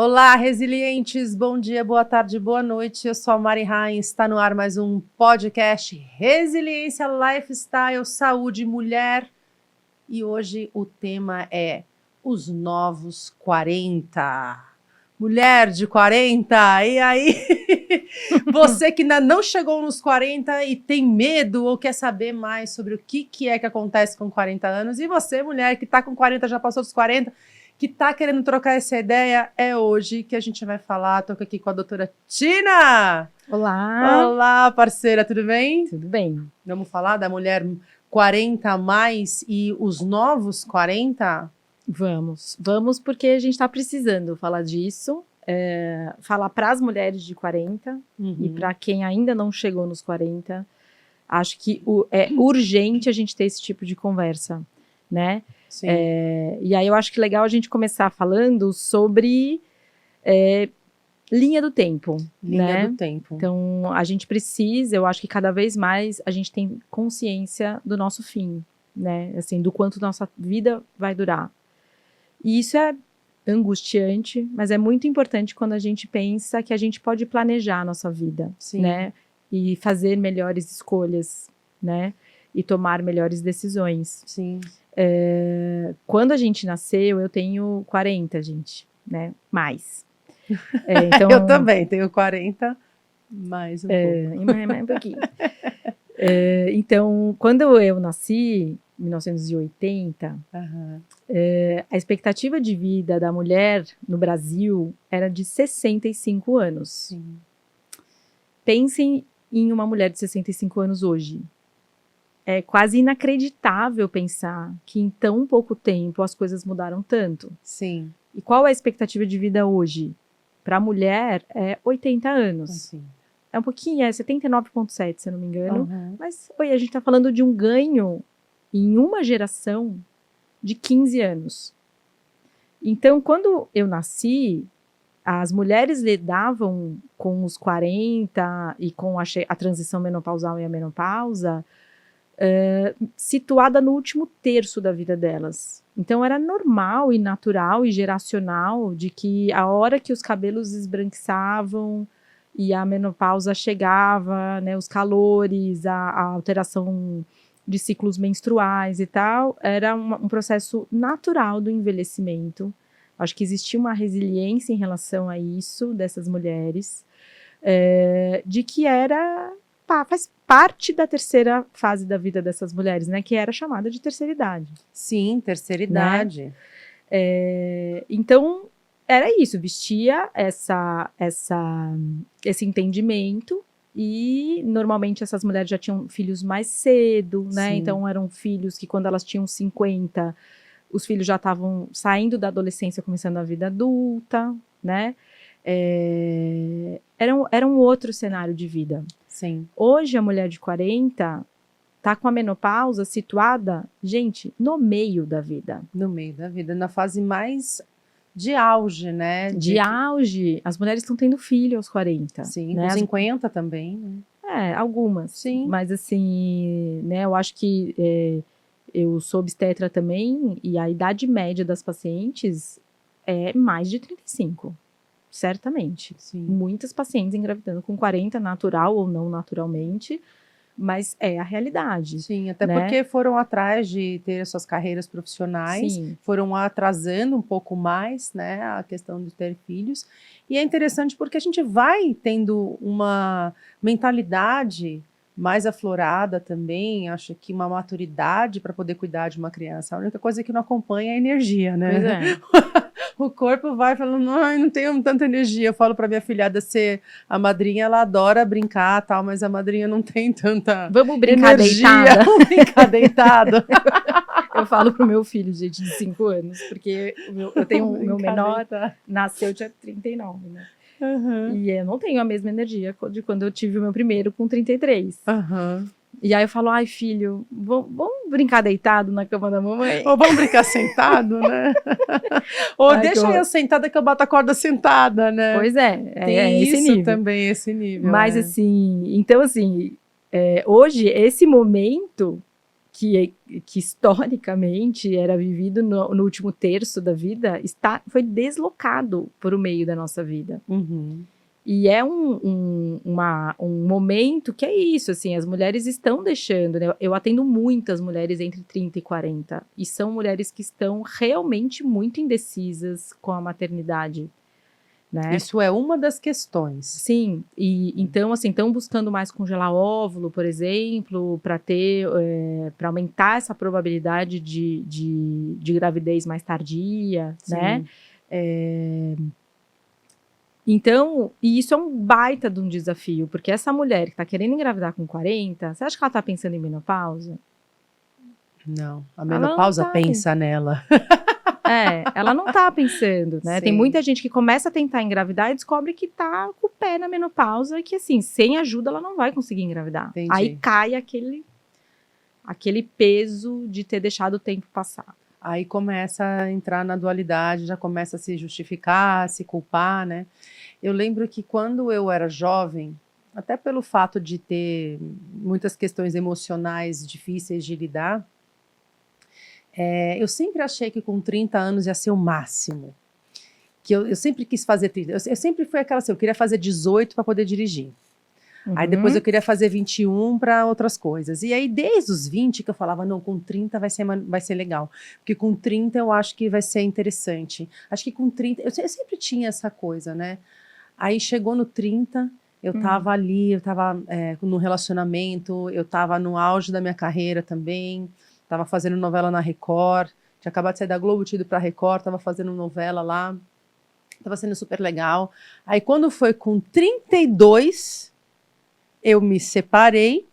Olá, resilientes! Bom dia, boa tarde, boa noite. Eu sou a Mari Heinz, está no ar mais um podcast Resiliência Lifestyle, Saúde Mulher. E hoje o tema é os novos 40. Mulher de 40, e aí? Você que ainda não chegou nos 40 e tem medo ou quer saber mais sobre o que é que acontece com 40 anos, e você, mulher que está com 40, já passou dos 40, que está querendo trocar essa ideia, é hoje que a gente vai falar. Estou aqui com a doutora Tina! Olá! Olá, parceira, tudo bem? Tudo bem. Vamos falar da mulher 40 a mais e os novos 40? Vamos porque a gente está precisando falar disso, falar para as mulheres de 40 e para quem ainda não chegou nos 40, acho que é urgente a gente ter esse tipo de conversa, né? Sim. E aí eu acho que é legal a gente começar falando sobre linha do tempo. Linha do tempo. Então, a gente precisa, eu acho que cada vez mais a gente tem consciência do nosso fim, né? Assim, do quanto nossa vida vai durar. E isso é angustiante, mas é muito importante quando a gente pensa que a gente pode planejar a nossa vida, Sim. né? E fazer melhores escolhas, né? E tomar melhores decisões. Sim. Quando a gente nasceu, eu tenho 40, gente, né? Mais. Então, eu também tenho 40, mais um pouco. Mais um pouquinho. Então, quando eu nasci, em 1980, a expectativa de vida da mulher no Brasil era de 65 anos. Sim. Pensem em uma mulher de 65 anos hoje. É quase inacreditável pensar que em tão pouco tempo as coisas mudaram tanto. Sim. E qual é a expectativa de vida hoje? Para a mulher é 80 anos. Assim. É um pouquinho, 79,7, se eu não me engano. Mas a gente está falando de um ganho em uma geração de 15 anos. Então, quando eu nasci, as mulheres lidavam com os 40 e com a transição menopausal e a menopausa situada no último terço da vida delas. Então, era normal e natural e geracional de que a hora que os cabelos esbranquiçavam e a menopausa chegava, né, os calores, a alteração de ciclos menstruais e tal, era um processo natural do envelhecimento. Acho que existia uma resiliência em relação a isso, dessas mulheres, de que faz parte da terceira fase da vida dessas mulheres, né, que era chamada de terceira idade. Sim, terceira idade. Né? Então, era isso, vestia esse entendimento. E normalmente essas mulheres já tinham filhos mais cedo, né? Sim. Então eram filhos que quando elas tinham 50, os filhos já estavam saindo da adolescência, começando a vida adulta, né? Era um outro cenário de vida. Sim. Hoje a mulher de 40 tá com a menopausa situada, gente, no meio da vida. No meio da vida, na fase mais de auge, né? De auge. As mulheres estão tendo filho aos 40. Sim, né? com 50 também, né? Algumas. Sim. Mas assim, né, eu acho que eu sou obstetra também e a idade média das pacientes é mais de 35. Certamente. Sim. Muitas pacientes engravidando com 40, natural ou não naturalmente, mas é a realidade. Sim, até né? porque foram atrás de ter as suas carreiras profissionais, Sim. Foram atrasando um pouco mais, né, a questão de ter filhos. E é interessante porque a gente vai tendo uma mentalidade mais aflorada também, acho que uma maturidade para poder cuidar de uma criança. A única coisa que não acompanha é a energia, né? Pois é. O corpo vai falando, não tenho tanta energia. Eu falo para minha filhada ser a madrinha, ela adora brincar, tal, mas a madrinha não tem tanta Vamos brincar energia. deitada. Vamos brincar deitada. Eu falo pro meu filho, gente, de 5 anos, porque eu tenho o meu menor, nasceu dia 39, né? E eu não tenho a mesma energia de quando eu tive o meu primeiro com 33. E aí eu falo, ai filho, vamos brincar deitado na cama da mamãe? Ou vamos brincar sentado, né? Ou deixa eu sentada que eu bato a corda sentada, né? Pois é, tem esse isso nível. Também, esse nível. Mas assim, então assim, hoje esse momento que historicamente era vivido no último terço da vida, foi deslocado para o meio da nossa vida. Uhum. E é um momento que é isso, assim, as mulheres estão deixando, né? Eu atendo muitas mulheres entre 30 e 40, e são mulheres que estão realmente muito indecisas com a maternidade, né? Isso é uma das questões. Sim, e então, assim, estão buscando mais congelar óvulo, por exemplo, para para aumentar essa probabilidade de gravidez mais tardia, Sim. né? Então, e isso é um baita de um desafio, porque essa mulher que tá querendo engravidar com 40, você acha que ela tá pensando em menopausa? Não, a Ela não menopausa tá pensa nela. ela não tá pensando, né? Tem Sim. muita gente que começa a tentar engravidar e descobre que tá com o pé na menopausa e que, assim, sem ajuda ela não vai conseguir engravidar. Entendi. Aí cai aquele peso de ter deixado o tempo passar. Aí começa a entrar na dualidade, já começa a se justificar, a se culpar, né? Eu lembro que quando eu era jovem, até pelo fato de ter muitas questões emocionais difíceis de lidar, eu sempre achei que com 30 anos ia ser o máximo. Que eu sempre quis fazer 30. Eu sempre fui aquela assim, eu queria fazer 18 para poder dirigir. Aí depois eu queria fazer 21 para outras coisas. E aí desde os 20 que eu falava, não, com 30 vai ser legal. Porque com 30 eu acho que vai ser interessante. Acho que com 30, eu sempre tinha essa coisa, né? Aí chegou no 30, eu tava ali, eu tava no relacionamento, eu tava no auge da minha carreira também, tava fazendo novela na Record, tinha acabado de sair da Globo, tinha ido pra Record, tava fazendo novela lá, tava sendo super legal. Aí quando foi com 32, eu me separei,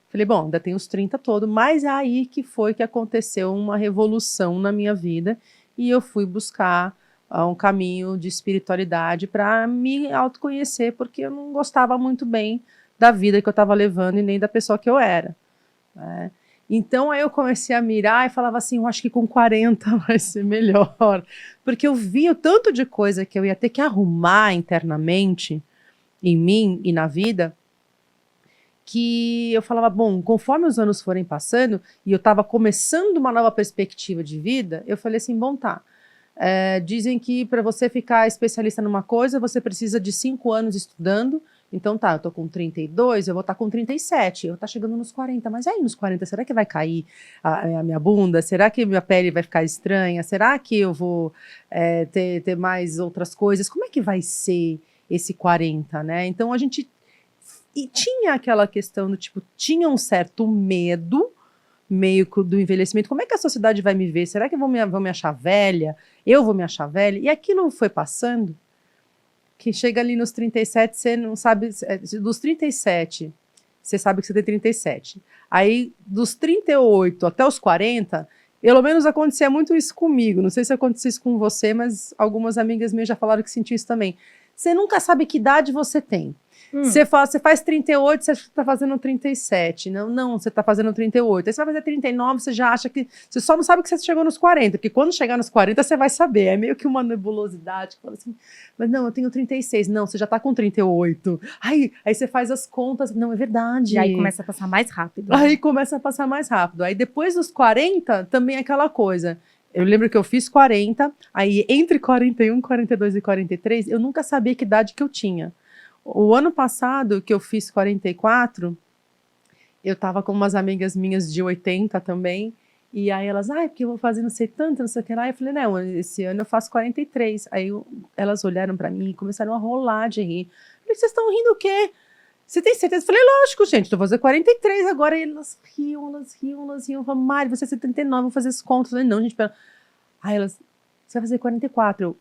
falei, bom, ainda tem os 30 todo, mas é aí que foi que aconteceu uma revolução na minha vida e eu fui buscar um caminho de espiritualidade para me autoconhecer, porque eu não gostava muito bem da vida que eu estava levando e nem da pessoa que eu era, né? Então aí eu comecei a mirar e falava assim, eu acho que com 40 vai ser melhor, porque eu vi o tanto de coisa que eu ia ter que arrumar internamente em mim e na vida, que eu falava, bom, conforme os anos forem passando e eu estava começando uma nova perspectiva de vida, eu falei assim, bom, tá, dizem que para você ficar especialista numa coisa, você precisa de 5 anos estudando, então tá, eu tô com 32, eu vou estar com 37, eu vou estar chegando nos 40, mas aí nos 40, será que vai cair a minha bunda? Será que minha pele vai ficar estranha? Será que eu vou ter mais outras coisas? Como é que vai ser esse 40, né? Então a gente... E tinha aquela questão do tipo, tinha um certo medo meio do envelhecimento. Como é que a sociedade vai me ver? Será que vão me achar velha? Eu vou me achar velha? E aquilo foi passando, que chega ali nos 37, você não sabe... Dos 37, você sabe que você tem 37. Aí, dos 38 até os 40, pelo menos acontecia muito isso comigo. Não sei se acontecia isso com você, mas algumas amigas minhas já falaram que sentiu isso também. Você nunca sabe que idade você tem. Você faz 38, você está fazendo 37. Não, você está fazendo 38. Aí você vai fazer 39, você já acha que... Você só não sabe que você chegou nos 40, porque quando chegar nos 40, você vai saber. É meio que uma nebulosidade, que fala assim, mas não, eu tenho 36. Não, você já está com 38. Aí você faz as contas. Não, é verdade. E aí começa a passar mais rápido. Aí começa a passar mais rápido. Aí depois dos 40, também é aquela coisa. Eu lembro que eu fiz 40, aí entre 41, 42 e 43, eu nunca sabia que idade que eu tinha. O ano passado, que eu fiz 44, eu tava com umas amigas minhas de 80 também, e aí elas, porque eu vou fazer não sei tanto, não sei o que lá. Eu falei, não, esse ano eu faço 43. Aí elas olharam pra mim e começaram a rolar de rir. Eu falei, vocês estão rindo o quê? Você tem certeza? Eu falei, lógico, gente, tô fazendo 43 agora. E elas riam. Eu falei, Mari, você é 79, vou fazer as contas. Eu falei, não, gente, pera. Aí elas, você vai fazer 44. Eu,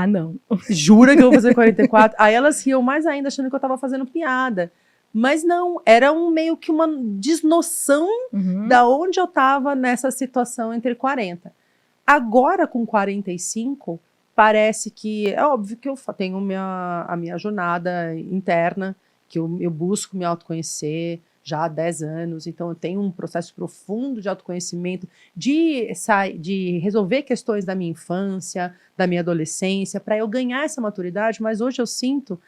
não. Jura que eu vou fazer 44? Aí elas riam mais ainda, achando que eu tava fazendo piada. Mas não, era meio que uma desnoção da onde eu tava nessa situação entre 40. Agora, com 45, parece que... É óbvio que eu tenho a minha jornada interna, que eu busco me autoconhecer já há 10 anos, então eu tenho um processo profundo de autoconhecimento, de resolver questões da minha infância, da minha adolescência, para eu ganhar essa maturidade, mas hoje eu sinto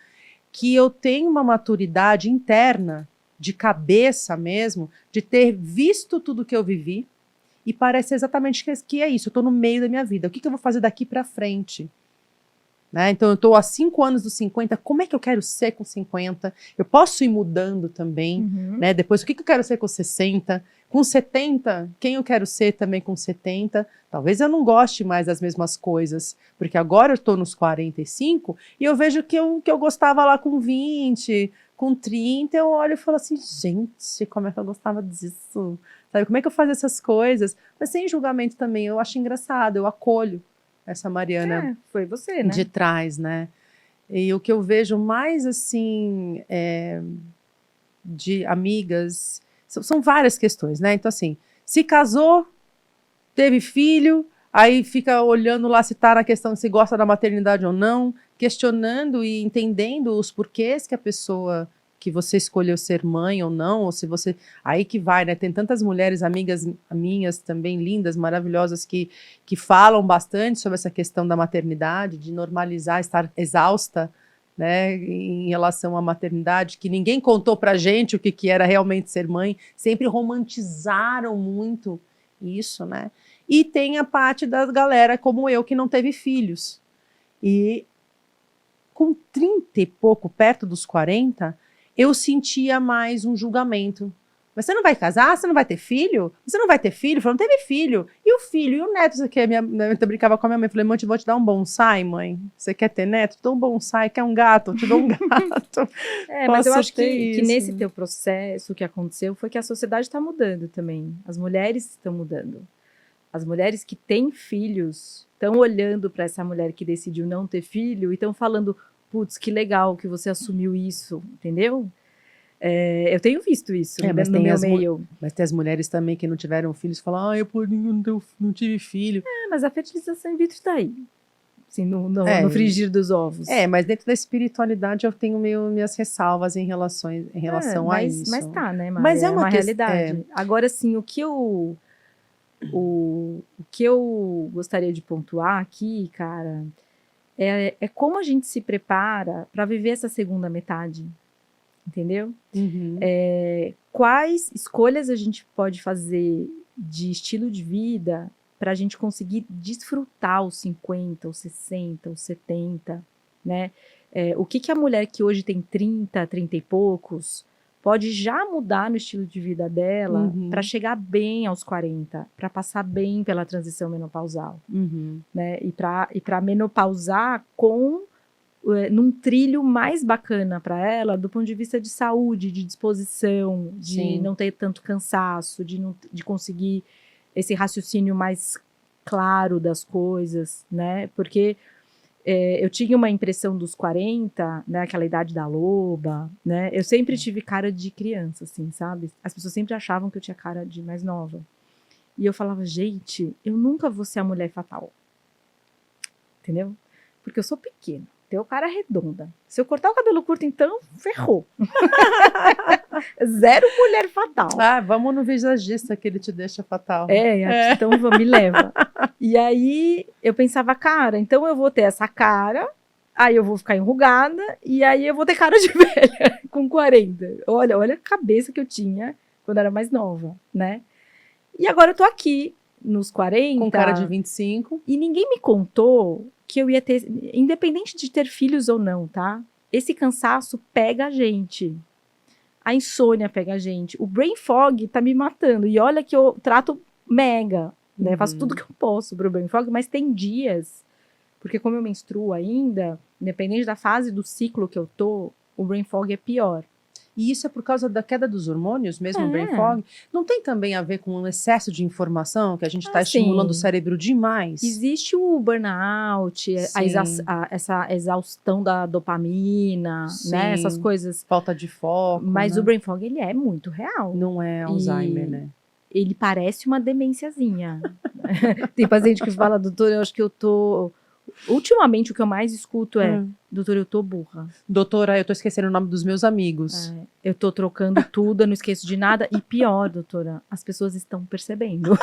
que eu tenho uma maturidade interna de cabeça mesmo, de ter visto tudo que eu vivi, e parece exatamente que é isso, eu tô no meio da minha vida, o que eu vou fazer daqui para frente? Né? Então eu tô há 5 anos dos 50, como é que eu quero ser com 50? Eu posso ir mudando também, né? Depois, o que eu quero ser com 60? Com 70, quem eu quero ser também com 70? Talvez eu não goste mais das mesmas coisas, porque agora eu estou nos 45 e eu vejo que eu gostava lá com 20, com 30, eu olho e falo assim, gente, como é que eu gostava disso? Sabe, como é que eu fazia essas coisas? Mas sem julgamento também, eu acho engraçado, eu acolho essa Mariana Foi você, né? de trás, né? E o que eu vejo mais, assim, de amigas, são várias questões, né? Então, assim, se casou, teve filho, aí fica olhando lá se tá na questão se gosta da maternidade ou não, questionando e entendendo os porquês que a pessoa que você escolheu ser mãe ou não, ou se você... Aí que vai, né? Tem tantas mulheres, amigas minhas também, lindas, maravilhosas, que falam bastante sobre essa questão da maternidade, de normalizar, estar exausta, né, em relação à maternidade, que ninguém contou pra gente o que era realmente ser mãe, sempre romantizaram muito isso, né? E tem a parte da galera como eu, que não teve filhos. E com 30 e pouco, perto dos 40, eu sentia mais um julgamento. Mas você não vai casar? Você não vai ter filho? Você não vai ter filho? Eu falei, não teve filho. E o filho? E o neto? Você quer? Eu brincava com a minha mãe. Eu falei, mãe, vou te dar um bonsai, mãe. Você quer ter neto? Te dou um bonsai. Quer um gato? Eu te dou um gato. Mas eu acho que nesse teu processo, o que aconteceu foi que a sociedade está mudando também. As mulheres estão mudando. As mulheres que têm filhos estão olhando para essa mulher que decidiu não ter filho e estão falando, putz, que legal que você assumiu isso, entendeu? Eu tenho visto isso no meu meio. Mas tem as mulheres também que não tiveram filhos e falam, eu não tive filho. Mas a fertilização in vitro está aí. Assim, no frigir dos ovos. Mas dentro da espiritualidade eu tenho minhas ressalvas em relação a isso. Mas tá, né, Mari? Mas é uma realidade. Agora, sim, o que eu gostaria de pontuar aqui, cara, é como a gente se prepara para viver essa segunda metade, entendeu? Uhum. Quais escolhas a gente pode fazer de estilo de vida para a gente conseguir desfrutar os 50, os 60, os 70, né? O que a mulher que hoje tem 30 e poucos pode já mudar no estilo de vida dela para chegar bem aos 40, para passar bem pela transição menopausal, né? E para menopausar num trilho mais bacana para ela, do ponto de vista de saúde, de disposição, de não ter tanto cansaço, de conseguir esse raciocínio mais claro das coisas, né? Porque eu tinha uma impressão dos 40, né, aquela idade da loba, né? Eu sempre tive cara de criança, assim, sabe? As pessoas sempre achavam que eu tinha cara de mais nova. E eu falava, gente, eu nunca vou ser a mulher fatal. Entendeu? Porque eu sou pequena, tenho cara redonda. Se eu cortar o cabelo curto, então, ferrou. Zero mulher fatal. Vamos no visagista que ele te deixa fatal. Então me leva. E aí eu pensava, cara, então eu vou ter essa cara, aí eu vou ficar enrugada, e aí eu vou ter cara de velha com 40. Olha a cabeça que eu tinha quando era mais nova, né? E agora eu tô aqui, nos 40. Com cara de 25. E ninguém me contou que eu ia ter, independente de ter filhos ou não, tá? Esse cansaço pega a gente. A insônia pega a gente. O brain fog tá me matando. E olha que eu trato mega, né? Faço tudo que eu posso pro brain fog, mas tem dias, porque como eu menstruo ainda, independente da fase do ciclo que eu tô, o brain fog é pior. E isso é por causa da queda dos hormônios, mesmo o brain fog? Não tem também a ver com um excesso de informação, que a gente está estimulando o cérebro demais? Existe o burnout, essa exaustão da dopamina, né? Essas coisas. Falta de foco. Mas o brain fog, ele é muito real. Não é Alzheimer, né? Ele parece uma demênciazinha. Tem paciente que fala, doutor, eu acho que eu tô Ultimamente, o que eu mais escuto é, doutora, eu tô burra. Doutora, eu tô esquecendo o nome dos meus amigos. Eu tô trocando tudo, eu não esqueço de nada. E pior, doutora, as pessoas estão percebendo.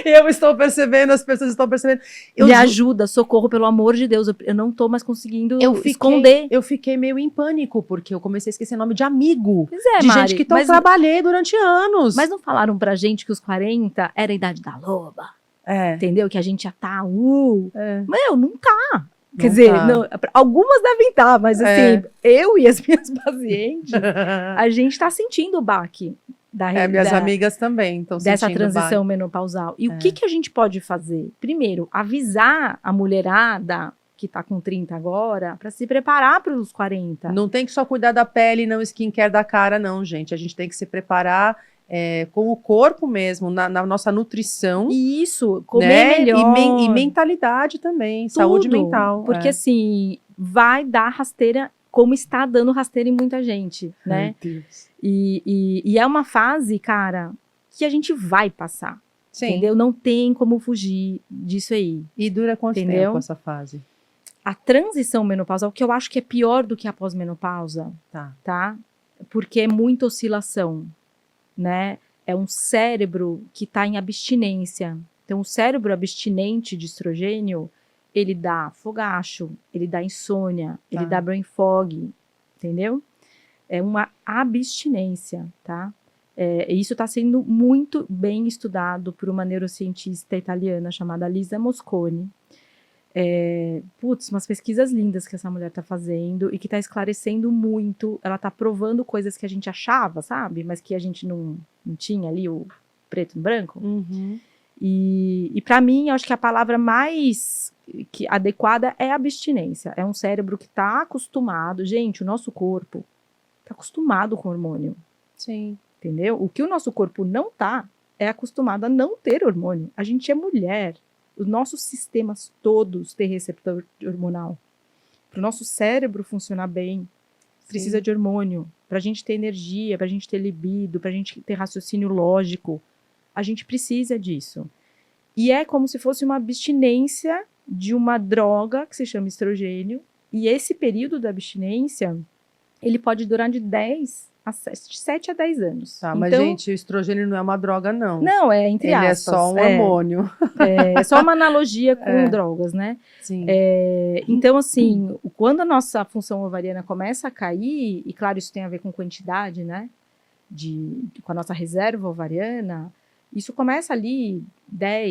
Eu estou percebendo, as pessoas estão percebendo. Me ajuda, socorro, pelo amor de Deus. Eu não tô mais conseguindo esconder. Eu fiquei meio em pânico, porque eu comecei a esquecer nome de amigo. Pois é, de Mari, gente que eu trabalhei durante anos. Mas não falaram pra gente que os 40 era a idade da loba? Entendeu? Que a gente já tá, Meu, não tá. Quer dizer, não, algumas devem estar, mas assim, eu e as minhas pacientes, a gente tá sentindo o baque minhas amigas também estão sentindo dessa transição menopausal. E o que a gente pode fazer? Primeiro, avisar a mulherada que tá com 30 agora, para se preparar para os 40. Não tem que só cuidar da pele, não skincare da cara, não, gente. A gente tem que se preparar com o corpo mesmo, na nossa nutrição. Isso, comer melhor. E mentalidade também, tudo, saúde mental. Porque assim, vai dar rasteira, como está dando rasteira em muita gente, né? Meu Deus. E é uma fase, cara, que a gente vai passar. Sim. Entendeu? Não tem como fugir disso aí. E dura quanto tempo essa fase? A transição menopausal, que eu acho que é pior do que a pós-menopausa, tá? Porque é muita oscilação, né? É um cérebro que está em abstinência. Então, o cérebro abstinente de estrogênio, ele dá fogacho, ele dá insônia, ele dá brain fog, entendeu? É uma abstinência, tá? Isso está sendo muito bem estudado por uma neurocientista italiana chamada Lisa Mosconi. Umas pesquisas lindas que essa mulher está fazendo e que está esclarecendo muito. Ela está provando coisas que a gente achava, sabe? Mas que a gente não tinha ali, o preto no branco. Uhum. E para mim, eu acho que a palavra mais adequada é abstinência. É um cérebro que está acostumado. Gente, o nosso corpo está acostumado com hormônio. Sim. Entendeu? O que o nosso corpo não tá é acostumado a não ter hormônio. A gente é mulher. Os nossos sistemas todos têm receptor hormonal. Para o nosso cérebro funcionar bem, precisa de hormônio. Para a gente ter energia, para a gente ter libido, para a gente ter raciocínio lógico. A gente precisa disso. E é como se fosse uma abstinência de uma droga que se chama estrogênio. E esse período da abstinência, ele pode durar de 7 a 10 anos. Tá, mas gente, o estrogênio não é uma droga, não. Não, é entre aspas. Ele é só um hormônio. É só uma analogia com drogas, né? Sim. Então, assim, quando a nossa função ovariana começa a cair, e claro, isso tem a ver com quantidade, né? Com a nossa reserva ovariana, isso começa ali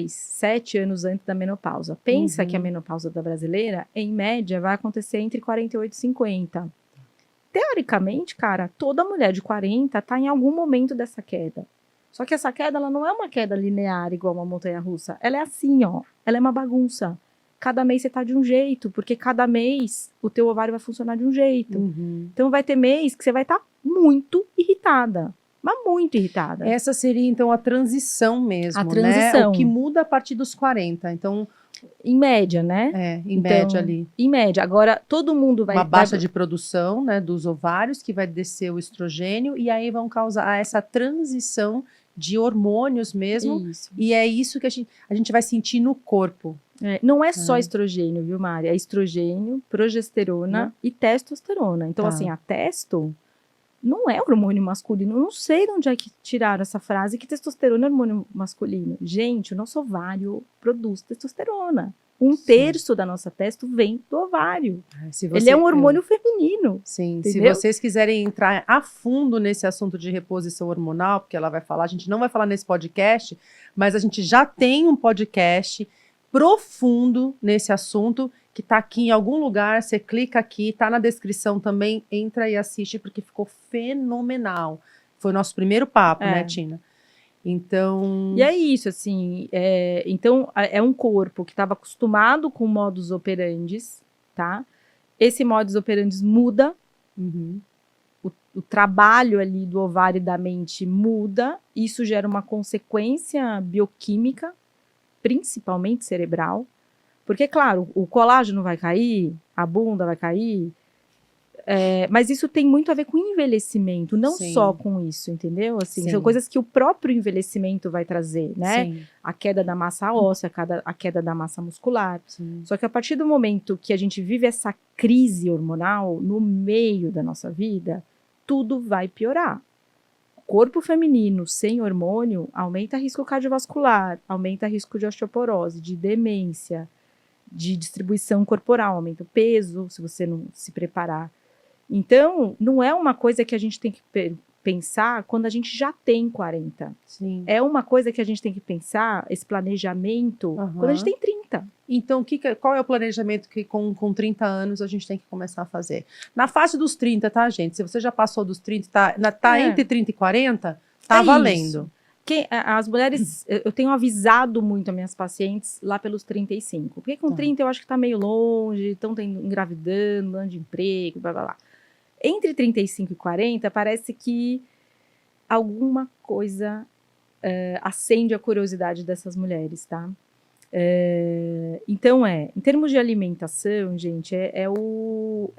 7 anos antes da menopausa. Pensa que a menopausa da brasileira, em média, vai acontecer entre 48 e 50. Teoricamente, cara, toda mulher de 40 tá em algum momento dessa queda. Só que essa queda, ela não é uma queda linear igual uma montanha-russa. Ela é assim, ó. Ela é uma bagunça. Cada mês você tá de um jeito, porque cada mês o teu ovário vai funcionar de um jeito. Então vai ter mês que você vai estar muito irritada. Mas muito irritada. Essa seria, então, a transição mesmo, a transição. Né? O que muda a partir dos 40. Então... Em média, né? Média ali. Em média. Agora, todo mundo vai... Uma baixa de produção, né, dos ovários, que vai descer o estrogênio, e aí vão causar essa transição de hormônios mesmo. Isso. E é isso que a gente vai sentir no corpo. Não é só estrogênio, viu, Mari? É estrogênio, progesterona e testosterona. Então, assim, a testo não é hormônio masculino. Eu não sei de onde é que tiraram essa frase que testosterona é hormônio masculino. Gente, o nosso ovário produz testosterona. 1/3 da nossa testo vem do ovário. Ele é um hormônio feminino. Sim, entendeu? Se vocês quiserem entrar a fundo nesse assunto de reposição hormonal, porque ela vai falar, a gente não vai falar nesse podcast, mas a gente já tem um podcast profundo nesse assunto, que tá aqui em algum lugar, você clica aqui, tá na descrição também, entra e assiste, porque ficou fenomenal. Foi o nosso primeiro papo, né, Tina? Então... E é isso, assim, então é um corpo que estava acostumado com modus operandis, tá? Esse modus operandis muda, o trabalho ali do ovário e da mente muda, isso gera uma consequência bioquímica, principalmente cerebral, porque, claro, o colágeno vai cair, a bunda vai cair, Mas isso tem muito a ver com envelhecimento, não Sim. só com isso, entendeu? Assim, Sim. são coisas que o próprio envelhecimento vai trazer, né? Sim. A queda da massa óssea, a queda da massa muscular. Sim. Só que a partir do momento que a gente vive essa crise hormonal no meio da nossa vida, tudo vai piorar. O corpo feminino sem hormônio aumenta risco cardiovascular, aumenta risco de osteoporose, de demência, de distribuição corporal, aumenta o peso, se você não se preparar. Então, não é uma coisa que a gente tem que pensar quando a gente já tem 40. Sim. É uma coisa que a gente tem que pensar, esse planejamento, quando a gente tem 30. Então, qual é o planejamento que com 30 anos a gente tem que começar a fazer? Na fase dos 30, tá, gente? Se você já passou dos 30, tá entre 30 e 40, tá valendo. As mulheres, eu tenho avisado muito as minhas pacientes lá pelos 35. Porque com 30 eu acho que tá meio longe, estão engravidando, mudando de emprego, blá, blá, blá. Entre 35 e 40, parece que alguma coisa acende a curiosidade dessas mulheres, tá? Então, em termos de alimentação, gente, é o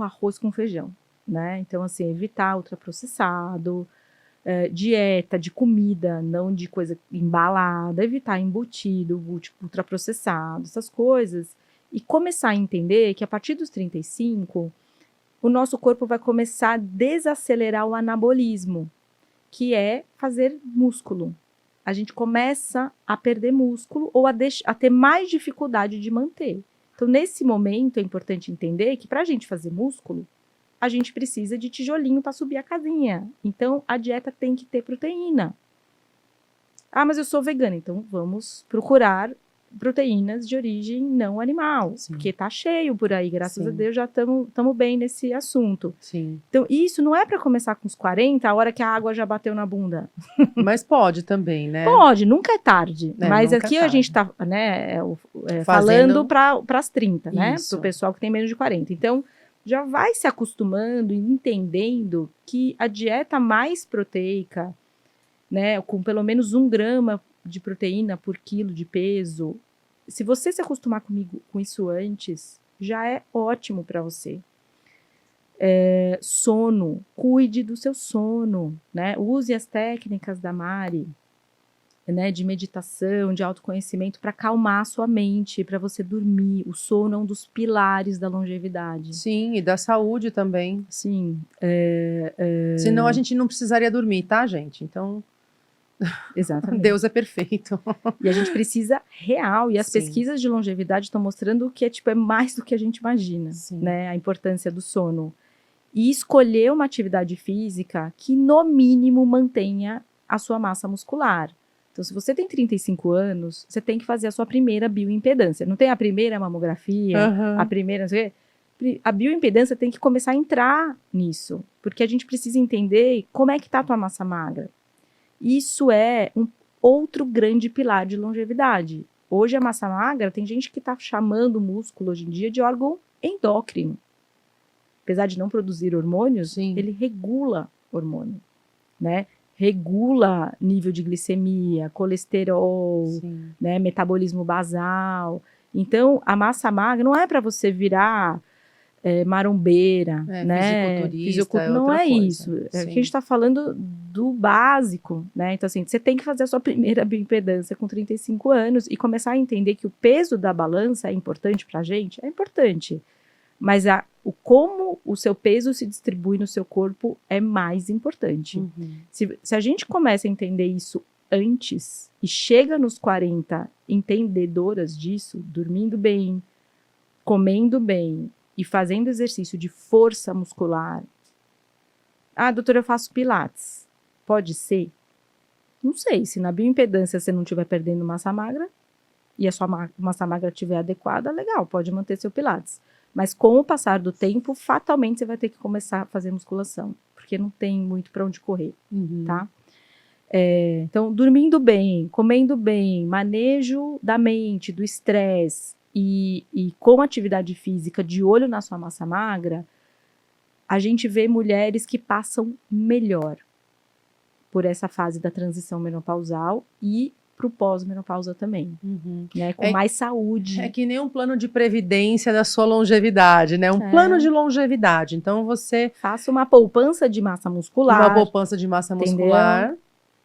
arroz com feijão, né? Então, assim, evitar ultraprocessado, dieta de comida, não de coisa embalada, evitar embutido, ultraprocessado, essas coisas, e começar a entender que a partir dos 35, o nosso corpo vai começar a desacelerar o anabolismo, que é fazer músculo. A gente começa a perder músculo ou a ter mais dificuldade de manter. Então, nesse momento, é importante entender que para a gente fazer músculo, a gente precisa de tijolinho para subir a casinha. Então, a dieta tem que ter proteína. Ah, mas eu sou vegana, então vamos procurar proteínas de origem não animal, Sim. porque tá cheio por aí, graças Sim. a Deus já estamos bem nesse assunto. Sim. Então, isso não é para começar com os 40, a hora que a água já bateu na bunda. Mas pode também, né? Pode, nunca é tarde. Mas nunca aqui é a tarde. gente tá, né, falando para as 30, né? Isso. Para o pessoal que tem menos de 40. Então, já vai se acostumando e entendendo que a dieta mais proteica, né, com pelo menos 1 grama de proteína por quilo de peso, se você se acostumar com isso antes, já é ótimo para você. Sono, cuide do seu sono, né? Use as técnicas da Mari, né, de meditação, de autoconhecimento para acalmar a sua mente, para você dormir. O sono é um dos pilares da longevidade. Sim, e da saúde também. Sim. Senão a gente não precisaria dormir, tá, gente? Então, Exatamente. Deus é perfeito. E a gente precisa real. E as Sim. pesquisas de longevidade estão mostrando que é mais do que a gente imagina, Sim. né? A importância do sono. E escolher uma atividade física que, no mínimo, mantenha a sua massa muscular. Então, se você tem 35 anos, você tem que fazer a sua primeira bioimpedância. Não tem a primeira mamografia, a primeira... A bioimpedância tem que começar a entrar nisso. Porque a gente precisa entender como é que está a tua massa magra. Isso é um outro grande pilar de longevidade. Hoje, a massa magra, tem gente que está chamando o músculo, hoje em dia, de órgão endócrino. Apesar de não produzir hormônios, Sim. ele regula hormônio, né? Regula nível de glicemia, colesterol, né? Metabolismo basal. Então, a massa magra não é para você virar marombeira, né? Fisiculturista, não é coisa. isso. Aqui a gente está falando do básico, né? Então, assim, você tem que fazer a sua primeira bioimpedância com 35 anos e começar a entender que o peso da balança é importante para a gente? É importante. Mas como o seu peso se distribui no seu corpo é mais importante. Uhum. Se a gente começa a entender isso antes e chega nos 40 entendedoras disso, dormindo bem, comendo bem e fazendo exercício de força muscular. Ah, doutora, eu faço pilates. Pode ser? Não sei. Se na bioimpedância você não estiver perdendo massa magra e a sua massa magra estiver adequada, legal, pode manter seu pilates. Mas com o passar do tempo, fatalmente você vai ter que começar a fazer musculação, porque não tem muito para onde correr, tá? Então, dormindo bem, comendo bem, manejo da mente, do estresse e com atividade física de olho na sua massa magra, a gente vê mulheres que passam melhor por essa fase da transição menopausal e pro pós-menopausa também, Uhum. né? Com mais saúde. É que nem um plano de previdência da sua longevidade, né? Um plano de longevidade. Então, você... Faça uma poupança de massa muscular. Uma poupança de massa muscular.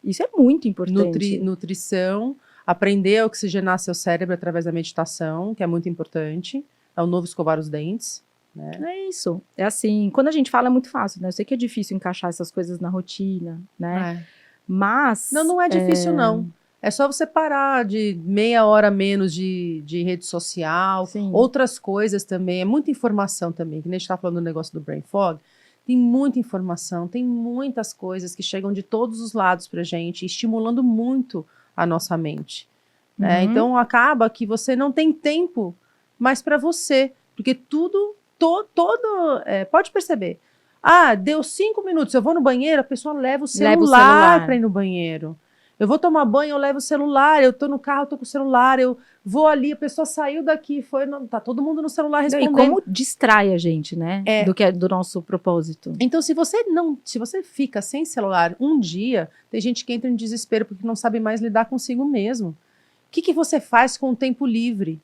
Isso é muito importante. Nutrição. Aprender a oxigenar seu cérebro através da meditação, que é muito importante. É o novo escovar os dentes, né? É isso. É assim, quando a gente fala é muito fácil, né? Eu sei que é difícil encaixar essas coisas na rotina, né? Mas... Não é difícil, não. É só você parar de meia hora menos de rede social. Sim. Outras coisas também. É muita informação também. Que nem a gente está falando do negócio do brain fog. Tem muita informação, tem muitas coisas que chegam de todos os lados pra gente, estimulando muito a nossa mente. Né? Então, acaba que você não tem tempo mais para você. Porque tudo, pode perceber. Deu 5 minutos, eu vou no banheiro, a pessoa leva o celular para ir no banheiro. Eu vou tomar banho, eu levo o celular, eu tô no carro, eu tô com o celular, eu vou ali, a pessoa saiu daqui, tá todo mundo no celular respondendo. E como distrai a gente, né? Do nosso propósito. Então, se você fica sem celular um dia, tem gente que entra em desespero porque não sabe mais lidar consigo mesmo. O que você faz com o tempo livre?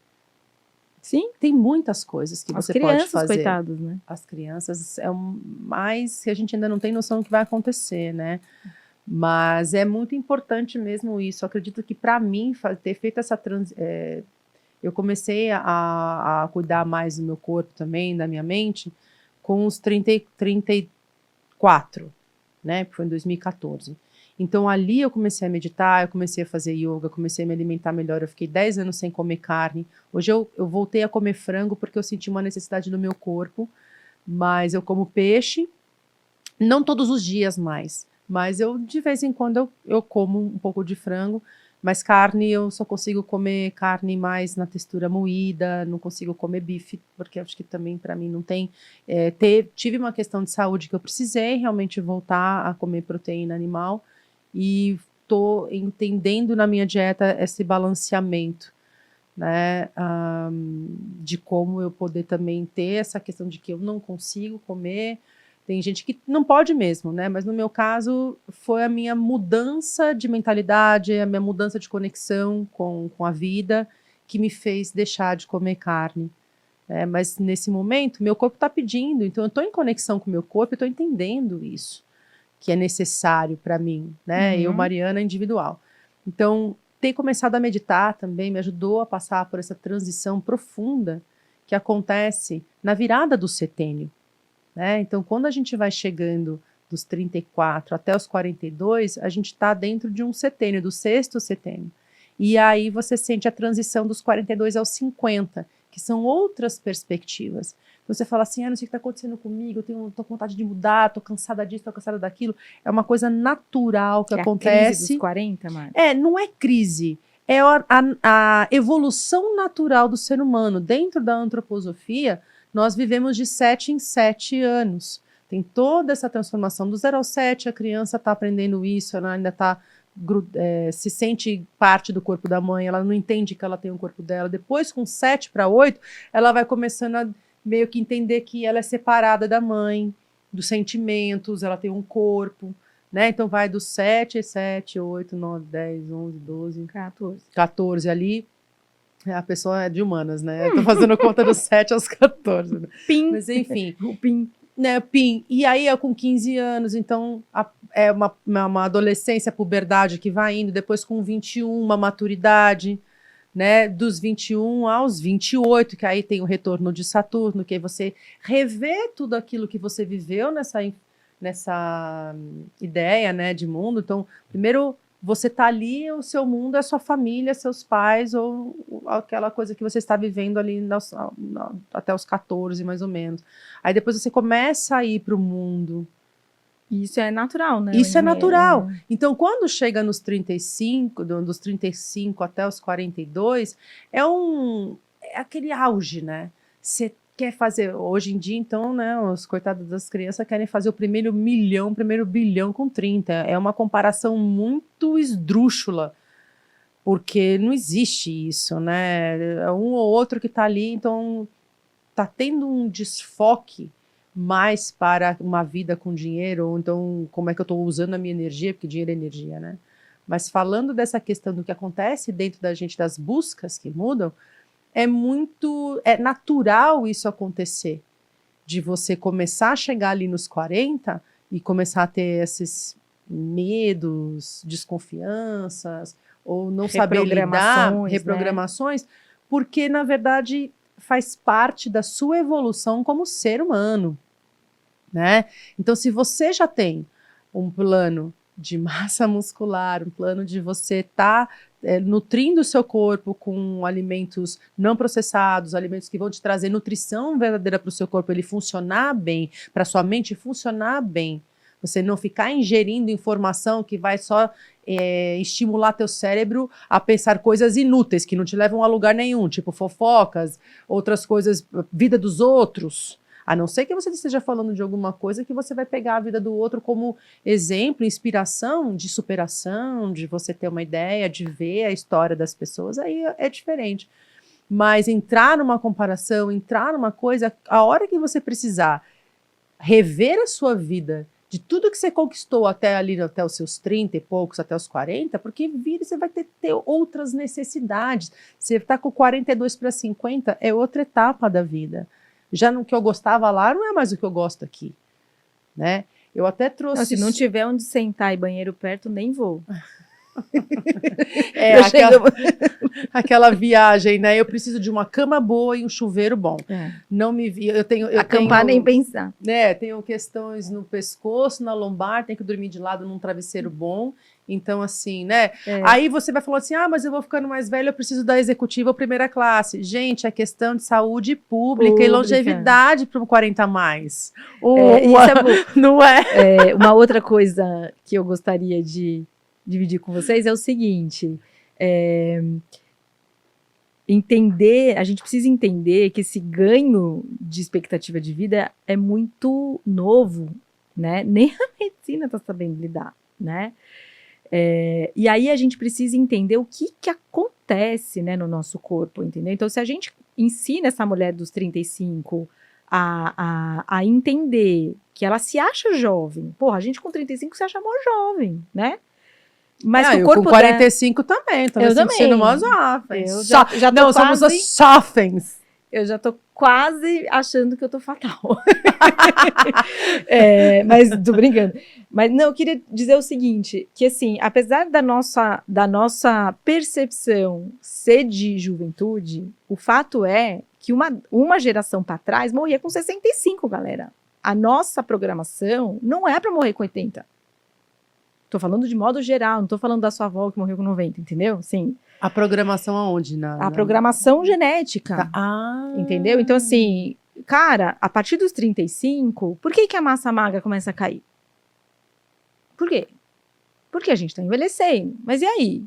Sim. Tem muitas coisas que você pode fazer. As crianças, coitadas, né? As crianças é o mais que a gente ainda não tem noção do que vai acontecer, né? Mas é muito importante mesmo isso. Eu acredito que para mim, ter feito essa eu comecei a cuidar mais do meu corpo também, da minha mente, com os 34, né? Foi em 2014. Então, ali eu comecei a meditar, eu comecei a fazer yoga, comecei a me alimentar melhor. Eu fiquei 10 anos sem comer carne. Hoje eu voltei a comer frango porque eu senti uma necessidade no meu corpo. Mas eu como peixe, não todos os dias mais. Mas de vez em quando, eu como um pouco de frango. Mas carne, eu só consigo comer carne mais na textura moída, não consigo comer bife, porque acho que também para mim não tem... tive uma questão de saúde que eu precisei realmente voltar a comer proteína animal e estou entendendo na minha dieta esse balanceamento, né, de como eu poder também ter essa questão de que eu não consigo comer. Tem gente que não pode mesmo, né? Mas no meu caso foi a minha mudança de mentalidade, a minha mudança de conexão com a vida que me fez deixar de comer carne. Mas nesse momento, meu corpo está pedindo, então eu estou em conexão com o meu corpo e estou entendendo isso, que é necessário para mim, né? Eu, Mariana, individual. Então, ter começado a meditar também me ajudou a passar por essa transição profunda que acontece na virada do setênio. Né? Então, quando a gente vai chegando dos 34 até os 42, a gente está dentro de um setênio, do 6º setênio. E aí você sente a transição dos 42 aos 50, que são outras perspectivas. Você fala assim, não sei o que está acontecendo comigo, tô com vontade de mudar, tô cansada disso, tô cansada daquilo. É uma coisa natural que acontece. É a crise dos 40, Marta? Não é crise. É a evolução natural do ser humano. Dentro da antroposofia, nós vivemos de 7 em 7 anos. Tem toda essa transformação. Do 0 ao 7, a criança está aprendendo isso, ela ainda se sente parte do corpo da mãe, ela não entende que ela tem o corpo dela. Depois, com 7 para 8, ela vai começando a meio que entender que ela é separada da mãe, dos sentimentos, ela tem um corpo, né? Então vai do 7, 8, 9, 10, 11, 12, 14 ali. A pessoa é de humanas, né? Eu tô fazendo conta dos 7 aos 14. Né? Pim. Mas enfim. O PIN. Né, PIN. E aí é com 15 anos, então é uma adolescência, puberdade que vai indo, depois com 21, uma maturidade, né? Dos 21 aos 28, que aí tem o retorno de Saturno, que aí você revê tudo aquilo que você viveu nessa ideia, né, de mundo. Então, primeiro... Você está ali, o seu mundo é sua família, seus pais, ou aquela coisa que você está vivendo ali até os 14, mais ou menos. Aí depois você começa a ir para o mundo. Isso é natural, né? Isso é natural. Então, quando chega nos 35, dos 35 até os 42, é aquele auge, né? Você quer fazer, hoje em dia, então, né, os coitados das crianças querem fazer o primeiro milhão, o primeiro bilhão com 30. É uma comparação muito esdrúxula, porque não existe isso, né? É um ou outro que está ali, então está tendo um desfoque mais para uma vida com dinheiro, ou então como é que eu estou usando a minha energia, porque dinheiro é energia, né? Mas falando dessa questão do que acontece dentro da gente, das buscas que mudam, é natural isso acontecer. De você começar a chegar ali nos 40 e começar a ter esses medos, desconfianças, ou não saber lidar, reprogramações, porque, na verdade, faz parte da sua evolução como ser humano, né? Então, se você já tem um plano de massa muscular, um plano de você estar nutrindo o seu corpo com alimentos não processados, alimentos que vão te trazer nutrição verdadeira para o seu corpo, ele funcionar bem, para sua mente funcionar bem, você não ficar ingerindo informação que vai só estimular teu cérebro a pensar coisas inúteis, que não te levam a lugar nenhum, tipo fofocas, outras coisas, vida dos outros. A não ser que você esteja falando de alguma coisa que você vai pegar a vida do outro como exemplo, inspiração de superação, de você ter uma ideia, de ver a história das pessoas, aí é diferente. Mas entrar numa comparação, entrar numa coisa, a hora que você precisar rever a sua vida, de tudo que você conquistou até os seus 30 e poucos, até os 40, porque você vai ter outras necessidades. Você está com 42 para 50, é outra etapa da vida. Já no que eu gostava lá, não é mais o que eu gosto aqui, né? Eu até trouxe... Não, se não tiver onde sentar e banheiro perto, nem vou. Aquela viagem, né? Eu preciso de uma cama boa e um chuveiro bom. Não me vi, acampar nem pensar. Né? Tenho questões no pescoço, na lombar, tenho que dormir de lado num travesseiro bom. Então, assim, né? Aí você vai falar assim, mas eu vou ficando mais velho, eu preciso da executiva ou primeira classe. Gente, é questão de saúde pública. E longevidade para um 40 a mais. Não é? Uma outra coisa que eu gostaria de dividir com vocês é o seguinte, a gente precisa entender que esse ganho de expectativa de vida é muito novo, né? Nem a medicina está sabendo lidar, né? E aí a gente precisa entender o que acontece, né, no nosso corpo, entendeu? Então, se a gente ensina essa mulher dos 35 a entender que ela se acha jovem, porra, a gente com 35 se acha mó jovem, né? Mas o corpo com 45 também, tô me sentindo mó jovem. Não, somos os jovens. Eu já tô quase achando que eu tô fatal. Mas tô brincando. Mas não, eu queria dizer o seguinte, que assim, apesar da nossa percepção ser de juventude, o fato é que uma geração para trás morria com 65, galera. A nossa programação não é para morrer com 80. Tô falando de modo geral, não tô falando da sua avó que morreu com 90, entendeu? Sim. A programação aonde? A programação genética. Entendeu? Então, assim, cara, a partir dos 35, por que a massa magra começa a cair? Por quê? Porque a gente tá envelhecendo. Mas e aí?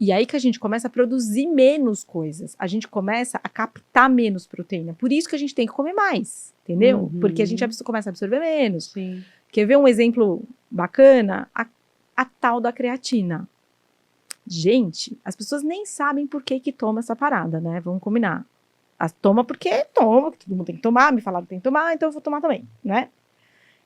E aí que a gente começa a produzir menos coisas. A gente começa a captar menos proteína. Por isso que a gente tem que comer mais, entendeu? Porque a gente começa a absorver menos. Sim. Quer ver um exemplo bacana? A tal da creatina. Gente, as pessoas nem sabem por que toma essa parada, né? Vamos combinar. Toma porque toma, que todo mundo tem que tomar, me falaram que tem que tomar, então eu vou tomar também, né?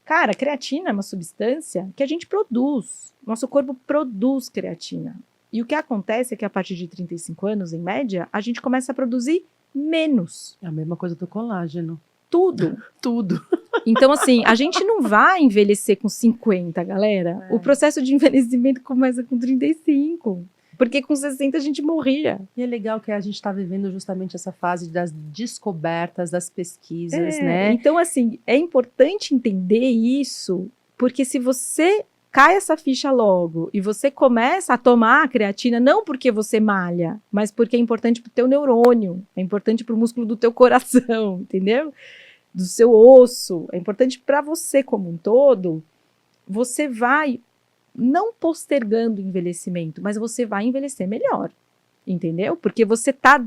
Cara, creatina é uma substância que a gente produz. Nosso corpo produz creatina. E o que acontece é que a partir de 35 anos, em média, a gente começa a produzir menos. É a mesma coisa do colágeno. Tudo. Tudo. Então, assim, a gente não vai envelhecer com 50, galera. O processo de envelhecimento começa com 35. Porque com 60 a gente morria. E é legal que a gente está vivendo justamente essa fase das descobertas, das pesquisas, né? Então, assim, é importante entender isso, porque se você cai essa ficha logo e você começa a tomar a creatina, não porque você malha, mas porque é importante para o teu neurônio, é importante para o músculo do teu coração, entendeu? Do seu osso, é importante para você como um todo, você vai não postergando o envelhecimento, mas você vai envelhecer melhor, entendeu? Porque você tá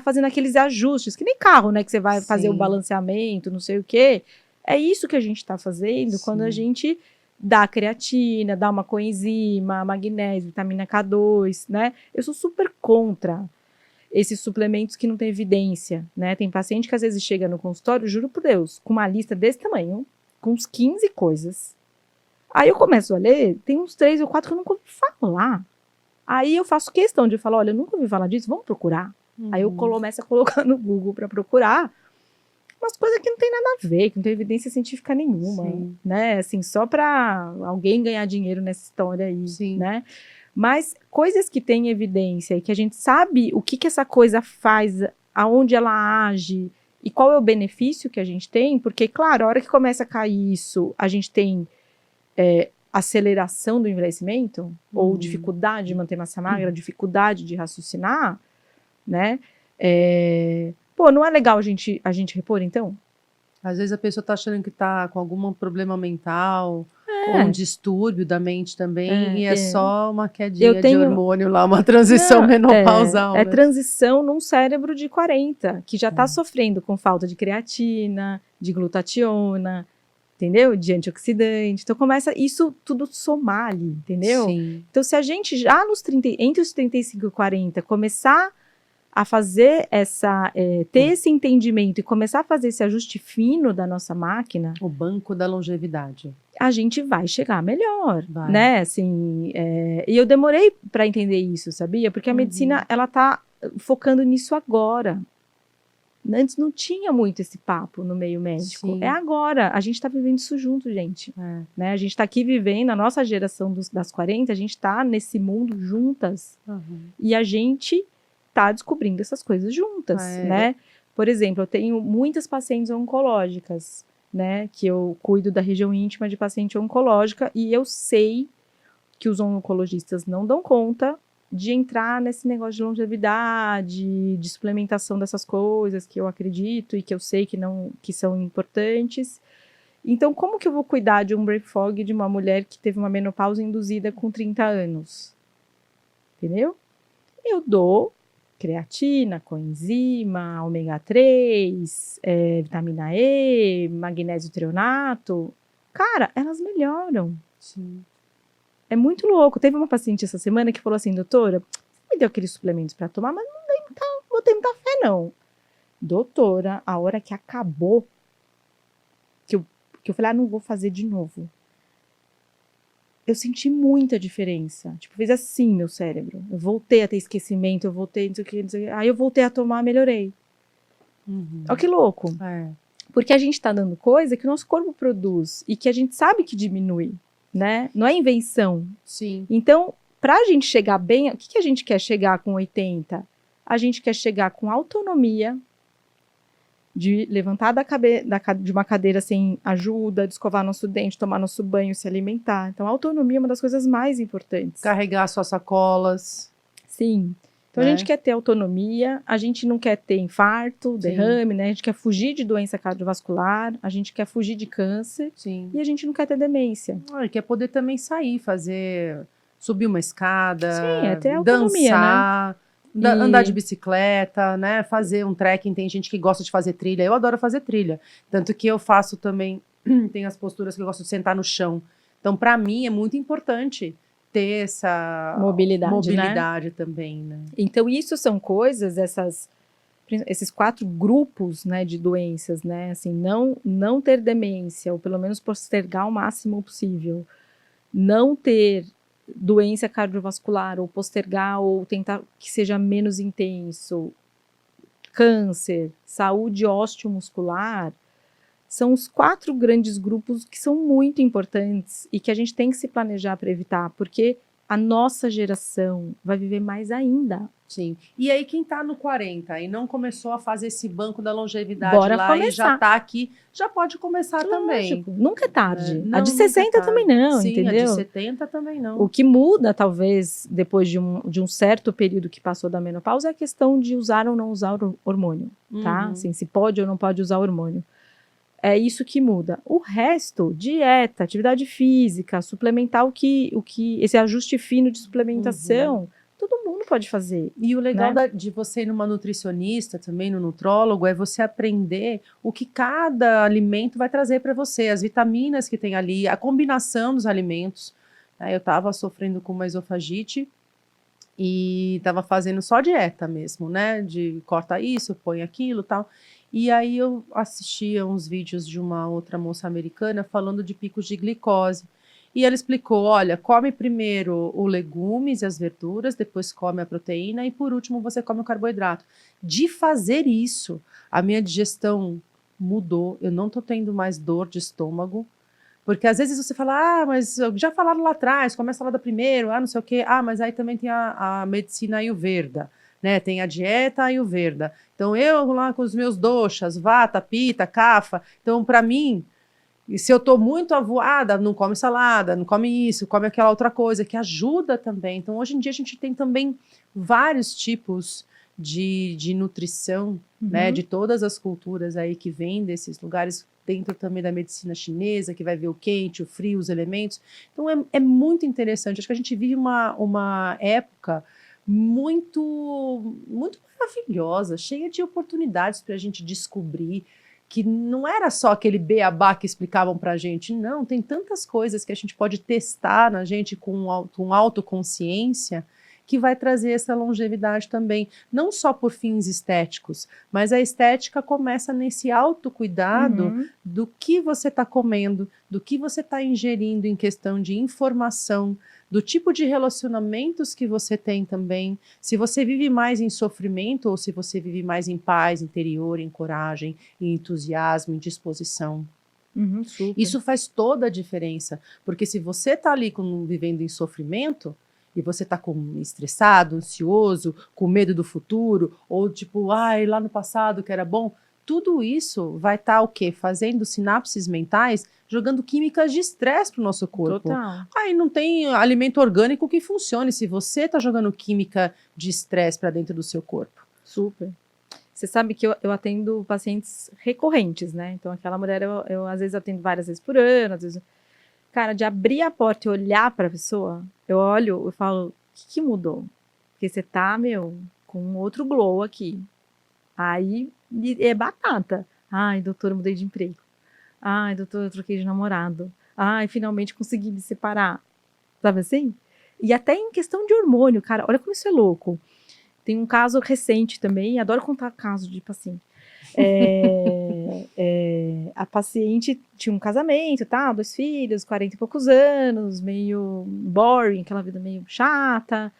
fazendo aqueles ajustes, que nem carro, né, que você vai fazer o balanceamento, não sei o quê, é isso que a gente tá fazendo quando a gente dá creatina, dá uma coenzima, magnésio, vitamina K2, né? Eu sou super contra esses suplementos que não tem evidência, né? Tem paciente que às vezes chega no consultório, juro por Deus, com uma lista desse tamanho, com uns 15 coisas. Aí eu começo a ler, tem uns 3 ou 4 que eu nunca ouvi falar. Aí eu faço questão de falar, olha, eu nunca ouvi falar disso, vamos procurar. Aí eu começo a colocar no Google para procurar umas coisas que não tem nada a ver, que não tem evidência científica nenhuma, Sim. né? Assim, só para alguém ganhar dinheiro nessa história aí, Sim. né? Mas coisas que têm evidência e que a gente sabe o que essa coisa faz, aonde ela age e qual é o benefício que a gente tem, porque, claro, a hora que começa a cair isso, a gente tem aceleração do envelhecimento, ou dificuldade de manter massa magra, dificuldade de raciocinar, né? Pô, não é legal a gente repor, então? Às vezes a pessoa tá achando que tá com algum problema mental, ou um distúrbio da mente também, e é só uma quedinha de hormônio lá, uma transição menopausal. É né? transição num cérebro de 40, que já tá sofrendo com falta de creatina, de glutationa, entendeu? De antioxidante. Então começa isso tudo somar ali, entendeu? Sim. Então se a gente já entre os 35 e 40 começar a fazer ter esse entendimento e começar a fazer esse ajuste fino da nossa máquina, o banco da longevidade, a gente vai chegar melhor, né? Assim, e eu demorei para entender isso, sabia? Porque a medicina, ela tá focando nisso agora. Antes não tinha muito esse papo no meio médico. Sim. É agora. A gente está vivendo isso junto, gente. Né? A gente está aqui vivendo, a nossa geração das 40, a gente está nesse mundo juntas. E a gente está descobrindo essas coisas juntas, né? Por exemplo, eu tenho muitas pacientes oncológicas, né? Que eu cuido da região íntima de paciente oncológica e eu sei que os oncologistas não dão conta de entrar nesse negócio de longevidade, de suplementação dessas coisas que eu acredito e que eu sei que são importantes. Então, como que eu vou cuidar de um brain fog de uma mulher que teve uma menopausa induzida com 30 anos? Entendeu? Eu dou creatina, coenzima, ômega 3, vitamina E, magnésio treonato. Cara, elas melhoram. Sim. É muito louco. Teve uma paciente essa semana que falou assim, doutora, me deu aqueles suplementos para tomar, mas não botei muita fé, não. Doutora, a hora que acabou, que eu falei, não vou fazer de novo. Eu senti muita diferença. Tipo, fez assim meu cérebro. Eu voltei a ter esquecimento, eu voltei, não sei o que, não sei o que. Aí eu voltei a tomar, melhorei. Olha que louco. Porque a gente tá dando coisa que o nosso corpo produz e que a gente sabe que diminui, né? Não é invenção. Sim. Então, pra gente chegar bem, o que a gente quer chegar com 80? A gente quer chegar com autonomia, de levantar de uma cadeira sem ajuda, de escovar nosso dente, tomar nosso banho, se alimentar. Então, a autonomia é uma das coisas mais importantes. Carregar suas sacolas. Sim. Então, a gente quer ter autonomia, a gente não quer ter infarto, derrame, né? A gente quer fugir de doença cardiovascular, a gente quer fugir de câncer. Sim. E a gente não quer ter demência. Quer poder também sair, subir uma escada, sim, é ter autonomia, dançar, né? Andar de bicicleta, né? Fazer um trekking. Tem gente que gosta de fazer trilha. Eu adoro fazer trilha. Tanto que eu faço também, tem as posturas que eu gosto de sentar no chão. Então, para mim, é muito importante ter essa mobilidade, né? Também, né? Então, isso são coisas, esses 4 grupos, né, de doenças, né? Assim, não ter demência, ou pelo menos postergar o máximo possível. Não ter doença cardiovascular, ou postergar, ou tentar que seja menos intenso, câncer, saúde osteomuscular, são os 4 grandes grupos que são muito importantes e que a gente tem que se planejar para evitar, porque a nossa geração vai viver mais ainda. Sim. E aí, quem tá no 40 e não começou a fazer esse banco da longevidade Bora lá começar. E já tá aqui, já pode começar também. Nunca é tarde. A de 60 também não, sim, entendeu? A de 70 também não. O que muda, talvez, depois de um certo período que passou da menopausa, é a questão de usar ou não usar o hormônio, tá? Assim, se pode ou não pode usar o hormônio. É isso que muda. O resto, dieta, atividade física, suplementar esse ajuste fino de suplementação, todo mundo pode fazer. E o legal né? de você ir numa nutricionista, também no nutrólogo, é você aprender o que cada alimento vai trazer para você, as vitaminas que tem ali, a combinação dos alimentos. Eu estava sofrendo com uma esofagite e estava fazendo só dieta mesmo, né? De corta isso, põe aquilo, tal. E aí eu assistia uns vídeos de uma outra moça americana falando de picos de glicose. E ela explicou, olha, come primeiro os legumes e as verduras, depois come a proteína e por último você come o carboidrato. De fazer isso, a minha digestão mudou, eu não tô tendo mais dor de estômago, porque às vezes você fala, mas já falaram lá atrás, come a salada primeiro, não sei o quê, mas aí também tem a medicina Ayurveda, né, tem a dieta Ayurveda. Então eu lá com os meus doshas, vata, pita, kapha, então para mim, e se eu tô muito avoada, não come salada, não come isso, come aquela outra coisa, que ajuda também. Então hoje em dia a gente tem também vários tipos de nutrição, né, de todas as culturas aí que vêm desses lugares, dentro também da medicina chinesa, que vai ver o quente, o frio, os elementos. Então é muito interessante. Acho que a gente vive uma época muito maravilhosa, cheia de oportunidades para a gente descobrir que não era só aquele beabá que explicavam para a gente, não, tem tantas coisas que a gente pode testar na gente com autoconsciência que vai trazer essa longevidade também, não só por fins estéticos, mas a estética começa nesse autocuidado do que você está comendo, do que você está ingerindo em questão de informação, do tipo de relacionamentos que você tem também, se você vive mais em sofrimento ou se você vive mais em paz interior, em coragem, em entusiasmo, em disposição. Isso faz toda a diferença, porque se você está ali vivendo em sofrimento, e você está estressado, ansioso, com medo do futuro, ou tipo, lá no passado que era bom, tudo isso vai estar o quê? Fazendo sinapses mentais, jogando químicas de estresse para o nosso corpo. Total. Aí não tem alimento orgânico que funcione se você está jogando química de estresse para dentro do seu corpo. Super. Você sabe que eu atendo pacientes recorrentes, né? Então, aquela mulher, eu às vezes atendo várias vezes por ano, às vezes... Cara, de abrir a porta e olhar para a pessoa, eu olho, eu falo, o que mudou? Porque você tá, com outro glow aqui. Aí, é batata. Ai, doutor, eu mudei de emprego. Ai, doutor, eu troquei de namorado. Ai, finalmente consegui me separar. Sabe assim? E até em questão de hormônio, cara, olha como isso é louco. Tem um caso recente também, adoro contar caso de paciente. A paciente tinha um casamento, 2 filhos, 40 e poucos anos, meio boring, aquela vida meio chata,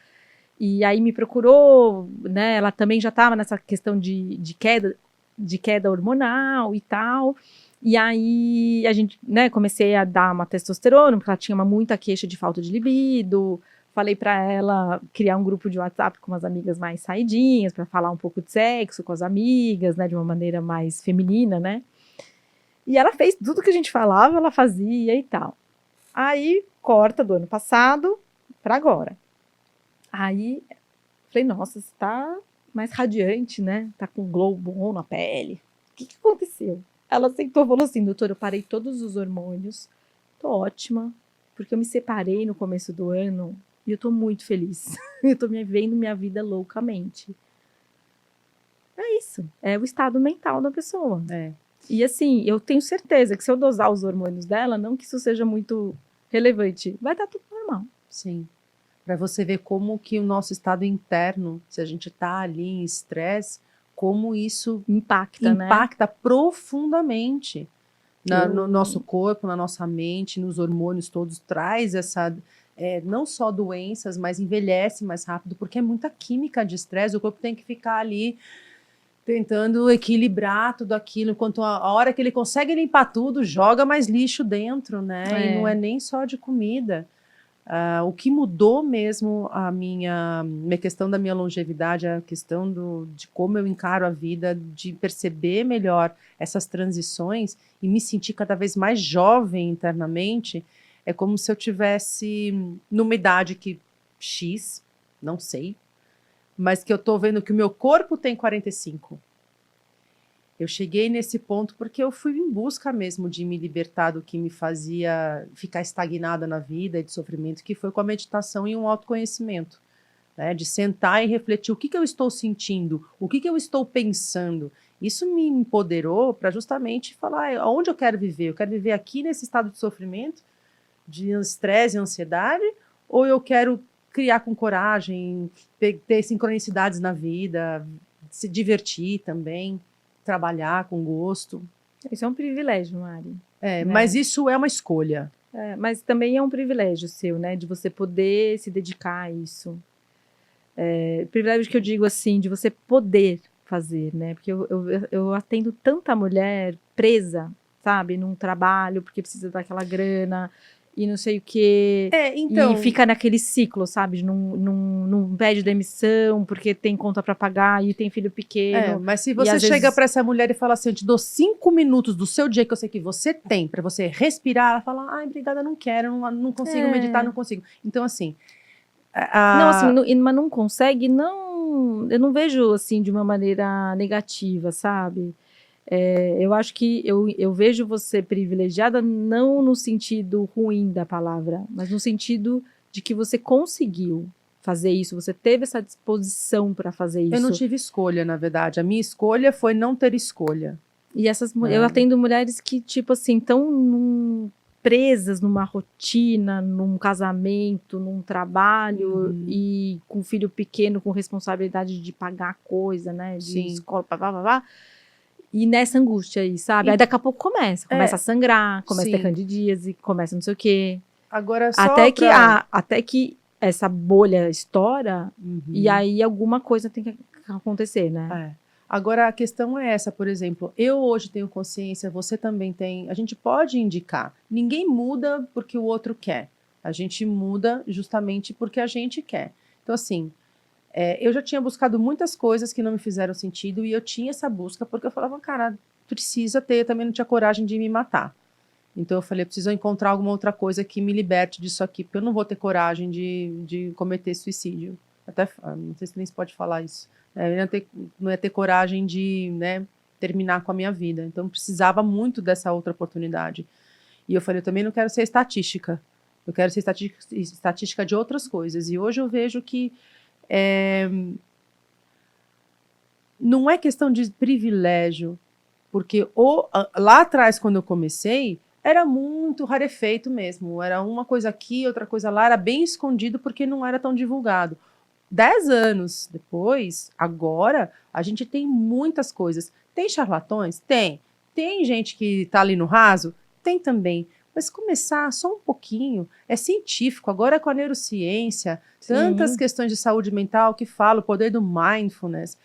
e aí me procurou, né, ela também já estava nessa questão de queda hormonal e tal, e aí a gente, né, comecei a dar uma testosterona, porque ela tinha muita queixa de falta de libido. Falei para ela criar um grupo de WhatsApp com umas amigas mais saidinhas, para falar um pouco de sexo com as amigas, né, de uma maneira mais feminina, né? E ela fez tudo que a gente falava, ela fazia e tal. Aí, corta do ano passado para agora. Aí, falei, nossa, você tá mais radiante, né? Tá com glow bom na pele. O que aconteceu? Ela sentou e falou assim, doutora, eu parei todos os hormônios, tô ótima, porque eu me separei no começo do ano, e eu tô muito feliz. Eu tô vivendo minha vida loucamente. É isso. É o estado mental da pessoa. E assim, eu tenho certeza que se eu dosar os hormônios dela, não que isso seja muito relevante, vai dar tudo normal. Sim. Para você ver como que o nosso estado interno, se a gente tá ali em estresse, como isso impacta profundamente no nosso corpo, na nossa mente, nos hormônios todos, traz essa... não só doenças, mas envelhece mais rápido, porque é muita química de estresse, o corpo tem que ficar ali tentando equilibrar tudo aquilo, enquanto a hora que ele consegue limpar tudo, joga mais lixo dentro, né? E não é nem só de comida. O que mudou mesmo a minha questão da minha longevidade, a questão de como eu encaro a vida, de perceber melhor essas transições e me sentir cada vez mais jovem internamente, é como se eu tivesse numa idade que X, não sei, mas que eu tô vendo que o meu corpo tem 45. Eu cheguei nesse ponto porque eu fui em busca mesmo de me libertar do que me fazia ficar estagnada na vida e de sofrimento, que foi com a meditação e um autoconhecimento, né? De sentar e refletir o que eu estou sentindo, o que eu estou pensando. Isso me empoderou para justamente falar aonde eu quero viver. Eu quero viver aqui nesse estado de sofrimento, de estresse e ansiedade, ou eu quero criar com coragem, ter sincronicidades na vida, se divertir também, trabalhar com gosto. Isso é um privilégio, Mari. Mas isso é uma escolha. Mas também é um privilégio seu, né? De você poder se dedicar a isso. Privilégio que eu digo assim, de você poder fazer, né? Porque eu atendo tanta mulher presa, sabe? Num trabalho, porque precisa daquela grana e não sei o quê. Então... E fica naquele ciclo, sabe? Não pede demissão porque tem conta para pagar e tem filho pequeno. Mas se você chega para essa mulher e fala assim, eu te dou 5 minutos do seu dia que eu sei que você tem para você respirar, ela fala, ai, obrigada, não quero, não consigo meditar, não consigo. Então, assim... Não, assim, mas não consegue, não... Eu não vejo, assim, de uma maneira negativa, sabe? Eu acho que eu vejo você privilegiada não no sentido ruim da palavra, mas no sentido de que você conseguiu fazer isso, você teve essa disposição para fazer isso. Eu não tive escolha, na verdade. A minha escolha foi não ter escolha. E eu atendo mulheres que, tipo assim, estão presas numa rotina, num casamento, num trabalho e com filho pequeno, com responsabilidade de pagar coisa, né? De escola, blá. E nessa angústia aí, sabe? Aí daqui a pouco começa a sangrar, começa a ter candidíase, começa não sei o quê. Agora só até que essa bolha estoura e aí alguma coisa tem que acontecer, né? Agora a questão é essa, por exemplo, eu hoje tenho consciência, você também tem, a gente pode indicar. Ninguém muda porque o outro quer. A gente muda justamente porque a gente quer. Então, assim, eu já tinha buscado muitas coisas que não me fizeram sentido e eu tinha essa busca porque eu falava, cara, precisa ter, eu também não tinha coragem de me matar. Então eu falei, preciso encontrar alguma outra coisa que me liberte disso aqui, porque eu não vou ter coragem de cometer suicídio. Até, não sei se nem se pode falar isso. Eu não ia ter coragem de, né, terminar com a minha vida. Então precisava muito dessa outra oportunidade. E eu falei, eu também não quero ser estatística. Eu quero ser estatística de outras coisas. E hoje eu vejo que não é questão de privilégio, porque lá atrás, quando eu comecei, era muito rarefeito mesmo. Era uma coisa aqui, outra coisa lá, era bem escondido porque não era tão divulgado. 10 anos depois, agora, a gente tem muitas coisas. Tem charlatões? Tem. Tem gente que está ali no raso? Tem também. Mas começar só um pouquinho, é científico, agora com a neurociência, tantas questões de saúde mental que falam, o poder do mindfulness,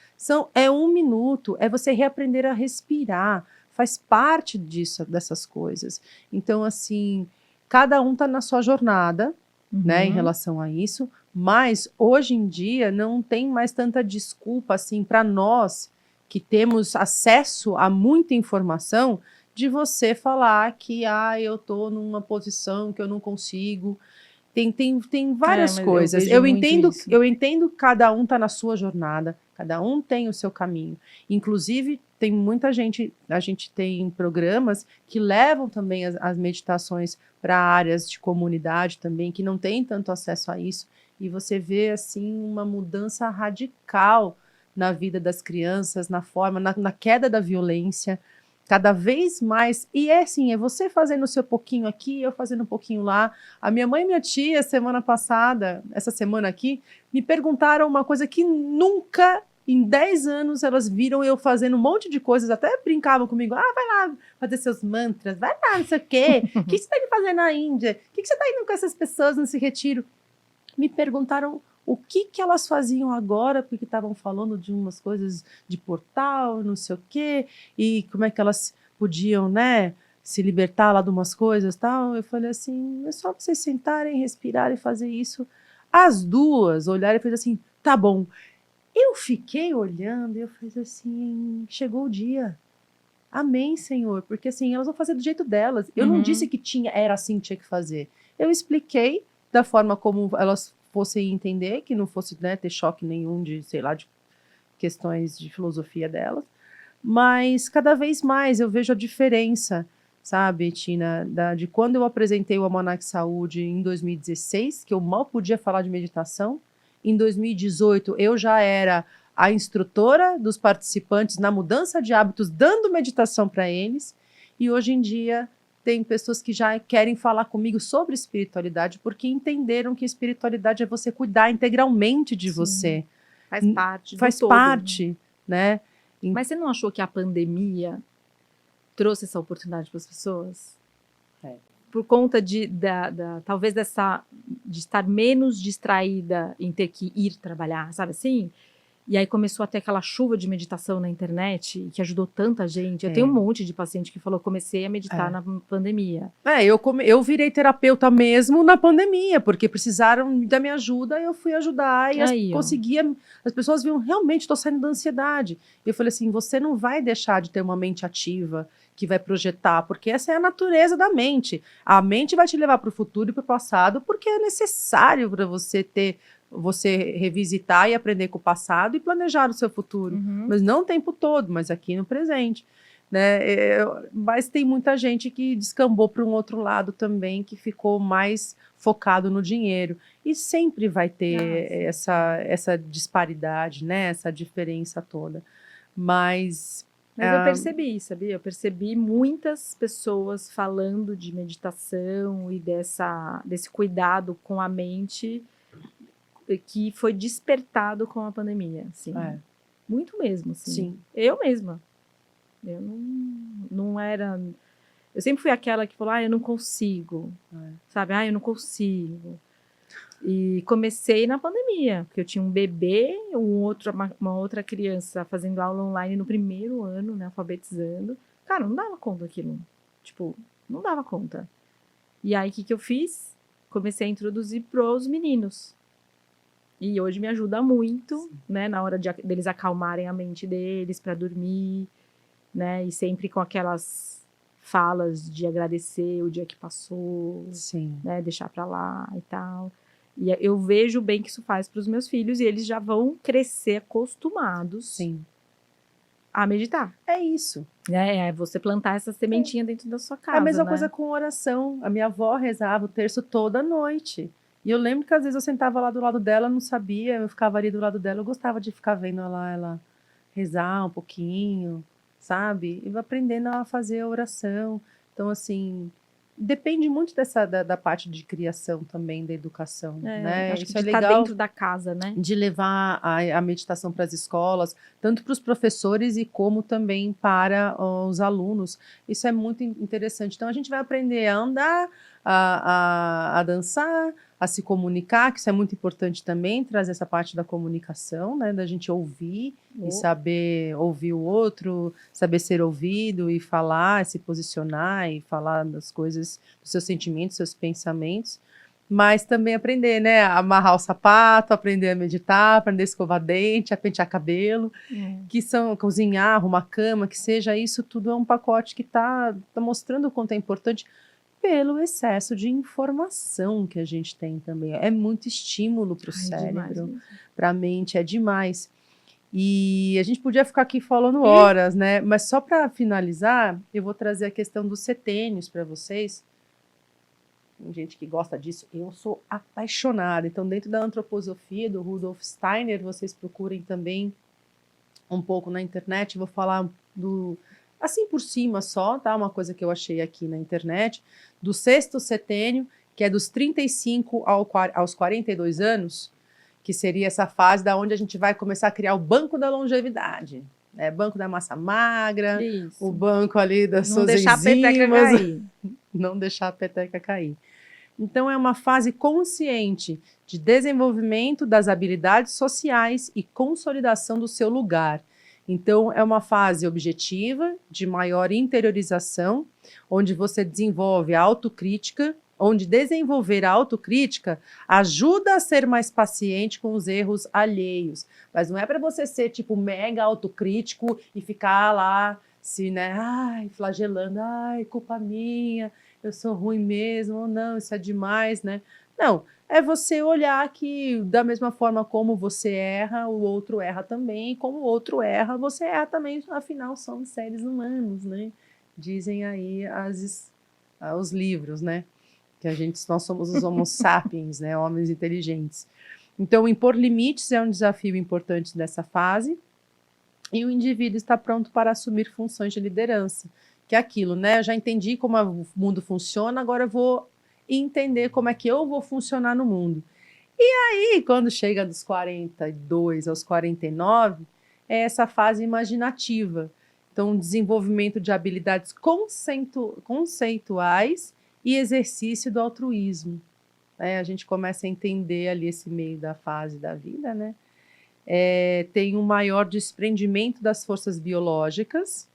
é 1 minuto, é você reaprender a respirar, faz parte disso, dessas coisas. Então, assim, cada um está na sua jornada, né, em relação a isso, mas hoje em dia não tem mais tanta desculpa, assim, para nós que temos acesso a muita informação, de você falar que eu tô numa posição que eu não consigo. Tem várias coisas. Eu entendo que cada um tá na sua jornada, cada um tem o seu caminho. Inclusive, tem muita gente, a gente tem programas que levam também as meditações para áreas de comunidade também, que não tem tanto acesso a isso, e você vê, assim, uma mudança radical na vida das crianças, na queda da violência, cada vez mais, e assim, é você fazendo o seu pouquinho aqui, eu fazendo um pouquinho lá. A minha mãe e minha tia, semana passada, essa semana aqui, me perguntaram uma coisa que nunca, em 10 anos, elas viram eu fazendo um monte de coisas, até brincavam comigo, vai lá fazer seus mantras, vai lá, não sei o quê, o que você está indo fazer na Índia? O que você está indo com essas pessoas nesse retiro? Me perguntaram o que elas faziam agora, porque estavam falando de umas coisas de portal, não sei o quê, e como é que elas podiam, né, se libertar lá de umas coisas e tal. Eu falei assim, é só vocês sentarem, respirar e fazer isso. As duas olharam e fez assim, tá bom. Eu fiquei olhando e eu fiz assim, chegou o dia. Amém, Senhor, porque assim, elas vão fazer do jeito delas. Eu não disse que era assim que tinha que fazer. Eu expliquei da forma como elas fossem entender, que não fosse, né, ter choque nenhum de, sei lá, de questões de filosofia delas, mas cada vez mais eu vejo a diferença, sabe, Tina, de quando eu apresentei o Almanac Saúde em 2016, que eu mal podia falar de meditação, em 2018 eu já era a instrutora dos participantes na mudança de hábitos, dando meditação para eles, e hoje em dia tem pessoas que já querem falar comigo sobre espiritualidade porque entenderam que espiritualidade é você cuidar integralmente de você. Faz parte do Faz todo, parte, né? Mas você não achou que a pandemia trouxe essa oportunidade para as pessoas? por conta talvez de estar menos distraída em ter que ir trabalhar, sabe assim? E aí começou a ter aquela chuva de meditação na internet, que ajudou tanta gente. Eu tenho um monte de paciente que falou, comecei a meditar na pandemia. Eu virei terapeuta mesmo na pandemia, porque precisaram da minha ajuda, e eu fui ajudar, e as pessoas viam, realmente, estou saindo da ansiedade. E eu falei assim, você não vai deixar de ter uma mente ativa, que vai projetar, porque essa é a natureza da mente. A mente vai te levar para o futuro e para o passado, porque é necessário para você revisitar e aprender com o passado e planejar o seu futuro. Mas não o tempo todo, mas aqui no presente. Né? Mas tem muita gente que descambou para um outro lado também, que ficou mais focado no dinheiro. E sempre vai ter essa disparidade, né? Essa diferença toda. Mas eu percebi, sabia? Eu percebi muitas pessoas falando de meditação e desse cuidado com a mente que foi despertado com a pandemia, assim. Muito mesmo, assim. Sim. Eu mesma. Eu não era... Eu sempre fui aquela que falou, eu não consigo. Sabe? Eu não consigo. E comecei na pandemia, porque eu tinha um bebê, uma outra criança fazendo aula online no primeiro ano, né, alfabetizando. Cara, não dava conta daquilo. Tipo, não dava conta. E aí, o que eu fiz? Comecei a introduzir pros meninos. E hoje me ajuda muito, né, na hora deles acalmarem a mente deles para dormir, né, e sempre com aquelas falas de agradecer o dia que passou, né, deixar para lá e tal. E eu vejo o bem que isso faz para os meus filhos e eles já vão crescer acostumados a meditar. É isso. É você plantar essa sementinha dentro da sua casa. É a mesma coisa com oração. A minha avó rezava o terço toda noite. E eu lembro que às vezes eu sentava lá do lado dela, não sabia, eu ficava ali do lado dela, eu gostava de ficar vendo ela rezar um pouquinho, sabe? E aprendendo a fazer a oração. Então, assim, depende muito da parte de criação também, da educação, né? Acho Isso que é legal, legal dentro da casa, né? De levar a meditação para as escolas, tanto para os professores e como também para os alunos. Isso é muito interessante. Então, a gente vai aprender a andar, a dançar, a se comunicar, que isso é muito importante também, trazer essa parte da comunicação, né, da gente ouvir e saber ouvir o outro, saber ser ouvido e falar, se posicionar e falar das coisas, dos seus sentimentos, seus pensamentos, mas também aprender, né, a amarrar o sapato, aprender a meditar, aprender a escovar dente, a pentear cabelo, que são cozinhar, arrumar cama, que seja isso tudo é um pacote que tá mostrando o quanto é importante, pelo excesso de informação que a gente tem também. É muito estímulo para o cérebro, para a mente, é demais. E a gente podia ficar aqui falando horas, né? Mas só para finalizar, eu vou trazer a questão dos setênios para vocês. Tem gente que gosta disso, eu sou apaixonada. Então, dentro da antroposofia do Rudolf Steiner, vocês procurem também um pouco na internet. Vou falar assim por cima só, tá? Uma coisa que eu achei aqui na internet, do sexto setênio, que é dos 35 aos 42 anos, que seria essa fase da onde a gente vai começar a criar o banco da longevidade. Banco da massa magra, o banco ali das suas enzimas. Não deixar a peteca cair. Então, é uma fase consciente de desenvolvimento das habilidades sociais e consolidação do seu lugar. Então, é uma fase objetiva, de maior interiorização, onde você desenvolve a autocrítica, onde desenvolver a autocrítica ajuda a ser mais paciente com os erros alheios. Mas não é para você ser, tipo, mega autocrítico e ficar lá, flagelando, culpa minha, eu sou ruim mesmo, ou não, isso é demais, né? Não, é você olhar que da mesma forma como você erra, o outro erra também, e como o outro erra, você erra também, afinal somos seres humanos, né? Dizem aí os livros, né? Que nós somos os homo sapiens, né? Homens inteligentes. Então, impor limites é um desafio importante dessa fase, e o indivíduo está pronto para assumir funções de liderança, que é aquilo, né? Eu já entendi como o mundo funciona, agora eu vou entender como é que eu vou funcionar no mundo. E aí, quando chega dos 42 aos 49, é essa fase imaginativa. Então, desenvolvimento de habilidades conceituais e exercício do altruísmo. A gente começa a entender ali esse meio da fase da vida, né? Tem um maior desprendimento das forças biológicas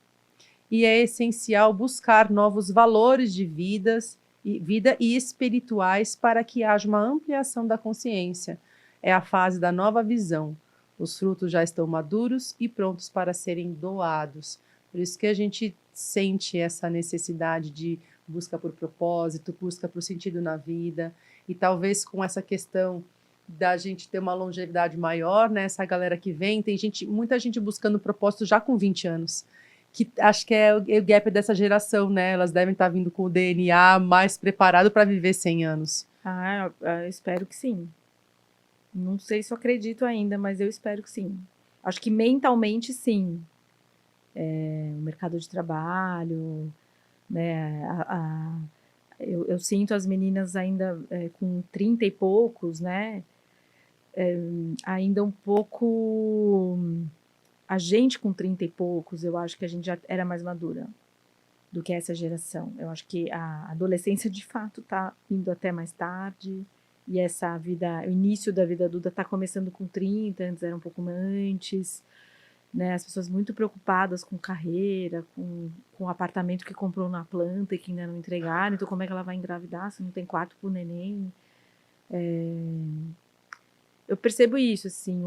e é essencial buscar novos valores de vida e espirituais para que haja uma ampliação da consciência. É a fase da nova visão. Os frutos já estão maduros e prontos para serem doados. Por isso que a gente sente essa necessidade de busca por propósito, busca por sentido na vida, e talvez com essa questão da gente ter uma longevidade maior, né? Essa galera que vem, tem muita gente buscando propósito já com 20 anos, que acho que é o gap dessa geração, né? Elas devem estar vindo com o DNA mais preparado para viver 100 anos. Eu espero que sim. Não sei se eu acredito ainda, mas eu espero que sim. Acho que mentalmente, sim. O mercado de trabalho, né? Eu sinto as meninas ainda com 30 e poucos, né? Ainda um pouco... A gente com 30 e poucos, eu acho que a gente já era mais madura do que essa geração. Eu acho que a adolescência, de fato, está indo até mais tarde. E essa vida, o início da vida adulta está começando com 30, antes era um pouco antes. Né? As pessoas muito preocupadas com carreira, com o apartamento que comprou na planta e que ainda não entregaram. Então, como é que ela vai engravidar se não tem quarto para o neném? Eu percebo isso, assim,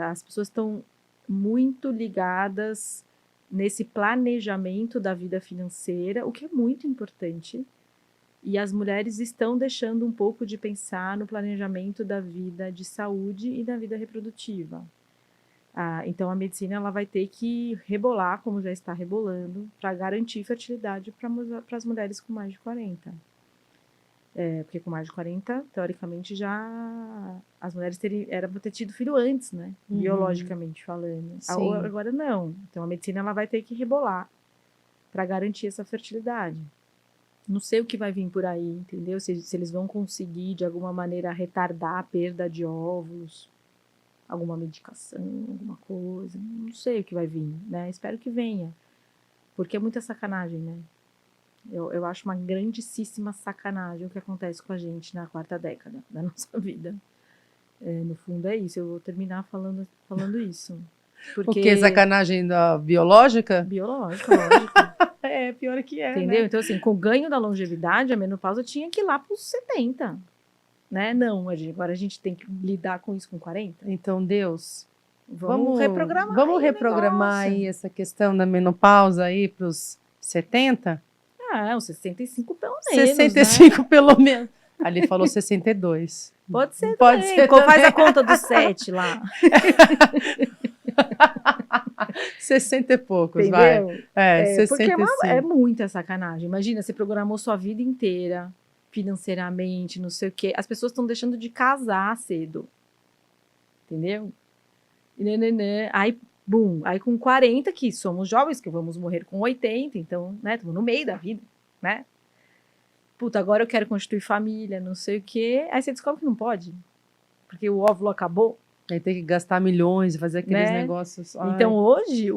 as pessoas estão muito ligadas nesse planejamento da vida financeira, o que é muito importante, e as mulheres estão deixando um pouco de pensar no planejamento da vida de saúde e da vida reprodutiva. Então, a medicina ela vai ter que rebolar, como já está rebolando, para garantir fertilidade para as mulheres com mais de 40. Porque com mais de 40, teoricamente, já as mulheres eram para ter tido filho antes, né? Uhum. Biologicamente falando. Sim. Agora não. Então a medicina ela vai ter que rebolar para garantir essa fertilidade. Não sei o que vai vir por aí, entendeu? Se eles vão conseguir, de alguma maneira, retardar a perda de óvulos, alguma medicação, alguma coisa. Não sei o que vai vir, né? Espero que venha. Porque é muita sacanagem, né? Eu acho uma grandíssima sacanagem o que acontece com a gente na quarta década da nossa vida. No fundo é isso, eu vou terminar falando isso. Porque... O que? Sacanagem da biológica? Biológica, lógico. Pior que é, entendeu? né? Então, assim, com o ganho da longevidade, a menopausa tinha que ir lá para os 70. Né? Não, agora a gente tem que lidar com isso com 40. Então, Deus... Vamos reprogramar Vamos reprogramar aí essa questão da menopausa aí para os 70? Uns 65 pelo menos, 65 né? Pelo menos. Ali falou 62. Pode ser Pode também. ser Faz a conta do 7 lá. 60 e poucos, entendeu? Vai. 65. Porque é muita sacanagem. Imagina, você programou sua vida inteira, financeiramente, não sei o quê. As pessoas estão deixando de casar cedo. Entendeu? Aí, bum, aí com 40, que somos jovens, que vamos morrer com 80, então, né, estamos no meio da vida, né? Puta, agora eu quero constituir família, não sei o quê. Aí você descobre que não pode, porque o óvulo acabou. Aí tem que gastar milhões e fazer aqueles negócios. Então, hoje,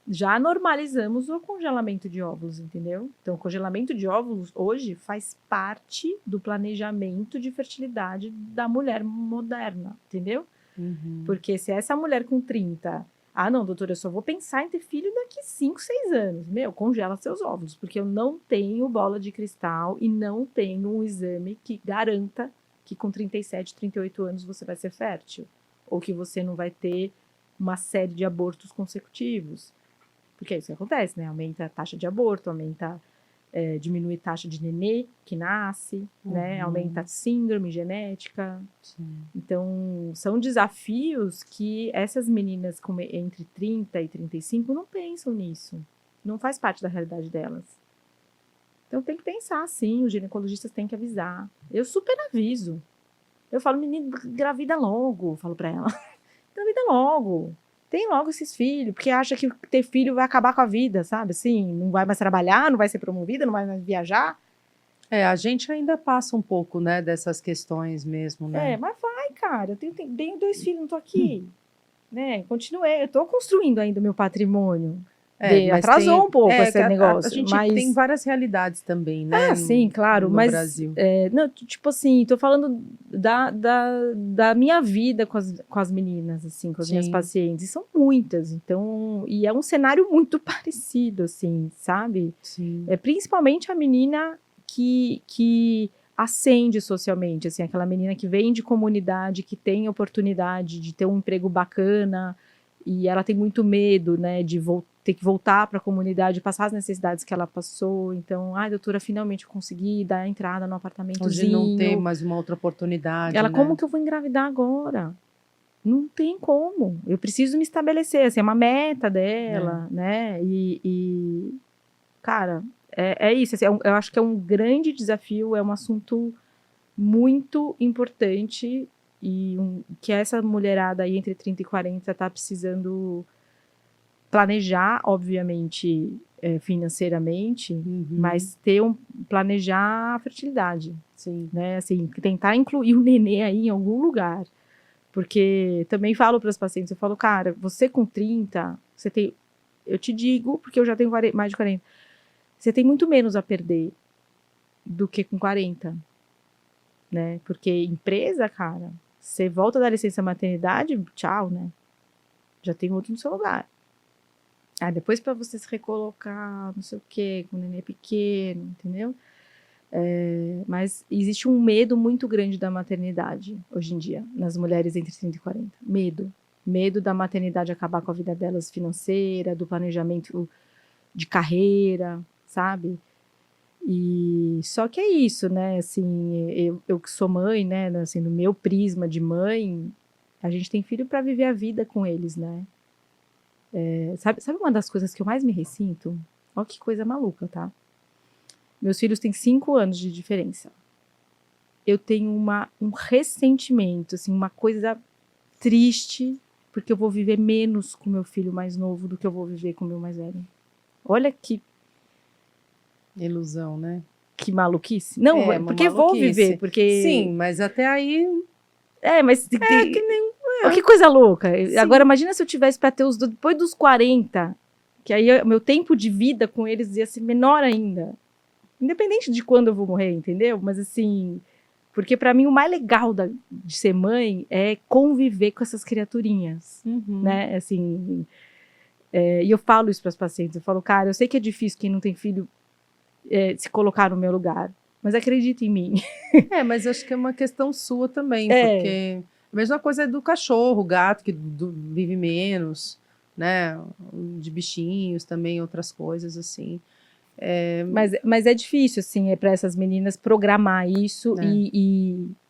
já normalizamos o congelamento de óvulos, entendeu? Então, o congelamento de óvulos, hoje, faz parte do planejamento de fertilidade da mulher moderna, entendeu? Uhum. Porque se essa mulher com 30... não, doutora, eu só vou pensar em ter filho daqui 5, 6 anos. Congela seus óvulos, porque eu não tenho bola de cristal e não tenho um exame que garanta que com 37, 38 anos você vai ser fértil. Ou que você não vai ter uma série de abortos consecutivos. Porque é isso que acontece, né? Aumenta a taxa de aborto, diminui a taxa de nenê que nasce, né? Aumenta a síndrome genética. Sim. Então, são desafios que essas meninas entre 30 e 35 não pensam nisso. Não faz parte da realidade delas. Então, tem que pensar, sim. Os ginecologistas têm que avisar. Eu super aviso. Eu falo, menino, engravida logo. Eu falo pra ela. Engravida logo. Tem logo esses filhos. Porque acha que ter filho vai acabar com a vida, sabe? Assim, não vai mais trabalhar, não vai ser promovida, não vai mais viajar. A gente ainda passa um pouco, né, dessas questões mesmo, né? Mas vai, cara. Eu tenho 2 filhos, não tô aqui. Né? Continuei. Eu tô construindo ainda o meu patrimônio. Mas atrasou tem, um pouco que esse negócio. a gente mas... tem várias realidades também, né? Sim, claro, no mas Brasil. não, tipo assim, tô falando da minha vida com as meninas, assim, com as minhas Sim. pacientes, e são muitas, então, e é um cenário muito parecido, assim, sabe? Sim. Principalmente a menina que ascende socialmente, assim, aquela menina que vem de comunidade, que tem oportunidade de ter um emprego bacana, e ela tem muito medo, né, de ter que voltar para a comunidade, passar as necessidades que ela passou. Então, doutora, finalmente eu consegui dar entrada no apartamentozinho. Onde não tem mais uma outra oportunidade, Ela, né? como que eu vou engravidar agora? Não tem como. Eu preciso me estabelecer, assim, é uma meta dela, né? Cara, é isso. Assim, eu acho que é um grande desafio, é um assunto muito importante e que essa mulherada aí entre 30 e 40 tá precisando planejar, obviamente, financeiramente, mas planejar a fertilidade. Sim. Né? Assim, tentar incluir o nenê aí em algum lugar. Porque também falo para os pacientes, eu falo, cara, você com 30, você tem, eu te digo, porque eu já tenho mais de 40, você tem muito menos a perder do que com 40. Né? Porque empresa, cara, você volta da licença maternidade, tchau, né? Já tem outro no seu lugar. Depois para você se recolocar, não sei o quê, com o neném pequeno, entendeu? Mas existe um medo muito grande da maternidade, hoje em dia, nas mulheres entre 30 e 40. Medo. Medo da maternidade acabar com a vida delas financeira, do planejamento de carreira, sabe? E só que é isso, né? Assim, eu que sou mãe, né? Assim, no meu prisma de mãe, a gente tem filho para viver a vida com eles, né? Sabe uma das coisas que eu mais me ressinto? Olha que coisa maluca, tá? Meus filhos têm 5 anos de diferença. Eu tenho um ressentimento, assim, uma coisa triste, porque eu vou viver menos com meu filho mais novo do que eu vou viver com o meu mais velho. Olha que ilusão, né? Que maluquice. Não, porque vou viver, porque... Sim, mas até aí... mas... que nem... Oh, que coisa louca. Sim. Agora, imagina se eu tivesse para ter depois dos 40, que aí meu tempo de vida com eles ia ser menor ainda. Independente de quando eu vou morrer, entendeu? Mas assim, porque para mim o mais legal de ser mãe é conviver com essas criaturinhas, né? Assim, e eu falo isso para as pacientes, eu falo, cara, eu sei que é difícil quem não tem filho se colocar no meu lugar, mas acredita em mim. Mas acho que é uma questão sua também, porque a mesma coisa é do cachorro, gato, que vive menos, né? De bichinhos também, outras coisas assim. Mas é difícil, assim, para essas meninas programar isso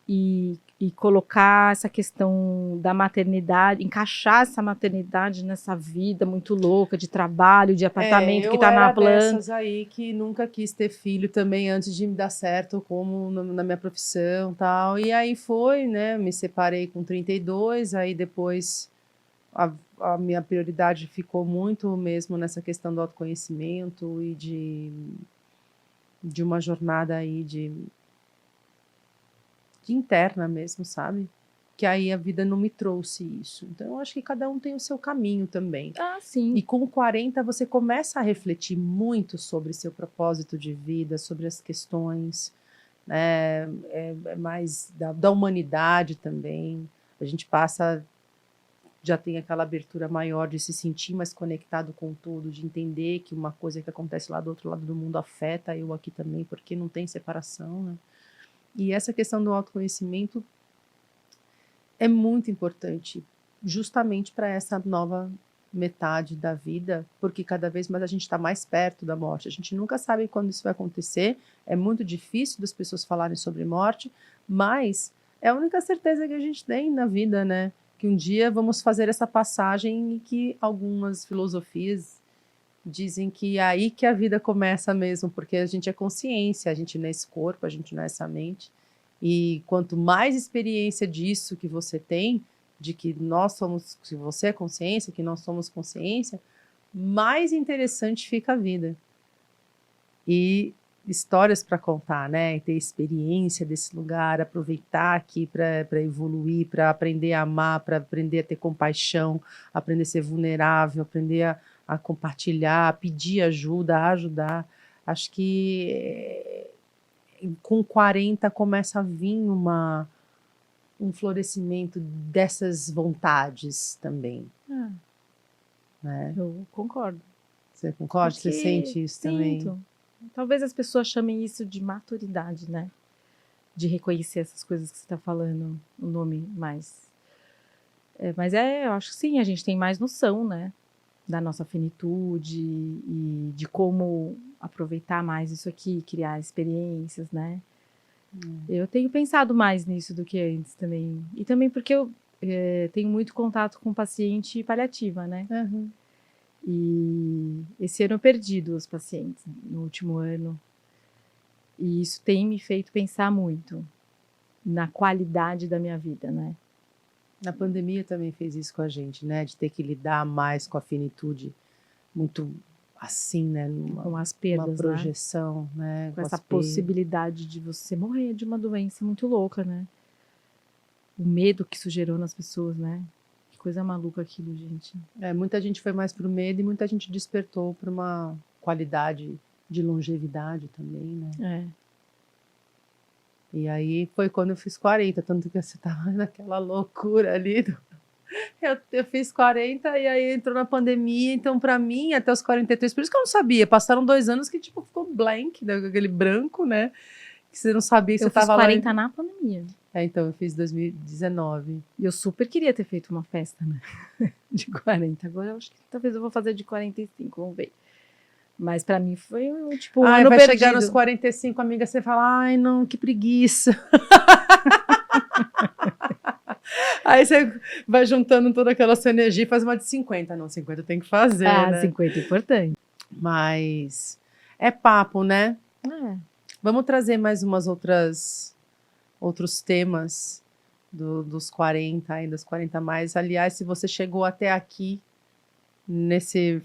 e colocar essa questão da maternidade, encaixar essa maternidade nessa vida muito louca de trabalho, de apartamento que tá na planta. Eu era dessas aí que nunca quis ter filho também antes de me dar certo como na minha profissão e tal. E aí foi, né? Me separei com 32, aí depois a minha prioridade ficou muito mesmo nessa questão do autoconhecimento e de uma jornada aí de interna mesmo, sabe? Que aí a vida não me trouxe isso. Então, eu acho que cada um tem o seu caminho também. Sim. E com 40, você começa a refletir muito sobre seu propósito de vida, sobre as questões, né? Mais da humanidade também. A gente já tem aquela abertura maior de se sentir mais conectado com tudo, de entender que uma coisa que acontece lá do outro lado do mundo afeta eu aqui também, porque não tem separação, né? E essa questão do autoconhecimento é muito importante, justamente para essa nova metade da vida, porque cada vez mais a gente está mais perto da morte. A gente nunca sabe quando isso vai acontecer, é muito difícil das pessoas falarem sobre morte, mas é a única certeza que a gente tem na vida, né? Que um dia vamos fazer essa passagem e que algumas filosofias dizem que é aí que a vida começa mesmo, porque a gente é consciência, a gente não é esse corpo, a gente não é essa mente. E quanto mais experiência disso que você tem, de que nós somos, se você é consciência, que nós somos consciência, mais interessante fica a vida. E histórias para contar, né? Ter experiência desse lugar, aproveitar aqui para evoluir, para aprender a amar, para aprender a ter compaixão, aprender a ser vulnerável, aprender a compartilhar, a pedir ajuda, a ajudar. Acho que com 40 começa a vir um florescimento dessas vontades também, Ah, né? eu concordo. Você concorda? Você Porque sente isso também? sinto. Talvez as pessoas chamem isso de maturidade, né? De reconhecer essas coisas que você está falando, o nome mais. Mas eu acho que sim, a gente tem mais noção, né? Da nossa finitude e de como aproveitar mais isso aqui, criar experiências, né? Eu tenho pensado mais nisso do que antes também. E também porque eu tenho muito contato com paciente paliativa, né? Uhum. E esse ano eu perdi 2 pacientes no último ano. E isso tem me feito pensar muito na qualidade da minha vida, né? Na pandemia também fez isso com a gente, né? De ter que lidar mais com a finitude, muito assim, né? Com as Uma perdas, né? projeção, né? Com essa as perdas. possibilidade de você morrer de uma doença muito louca, né? O medo que isso gerou nas pessoas, né? Que coisa maluca aquilo, gente. Muita gente foi mais pro medo e muita gente despertou para uma qualidade de longevidade também, né? E aí foi quando eu fiz 40, tanto que você tava naquela loucura ali. Eu fiz 40 e aí entrou na pandemia, então para mim, até os 43, por isso que eu não sabia, passaram 2 anos que tipo ficou blank, né, aquele branco, né, que você não sabia que Eu você tava fiz 40 lá. na pandemia. Então eu fiz 2019. E eu super queria ter feito uma festa, né? De 40. Agora eu acho que talvez eu vou fazer de 45, vamos ver. Mas pra mim foi tipo um ano vai perdido. chegar nos 45, amiga, você fala, ai não, que preguiça. Aí você vai juntando toda aquela sua energia e faz uma de 50. Não, 50 tem que fazer, né? 50 é importante. Mas é papo, né? Vamos trazer mais outros temas dos 40 e dos 40 mais. Aliás, se você chegou até aqui, nesse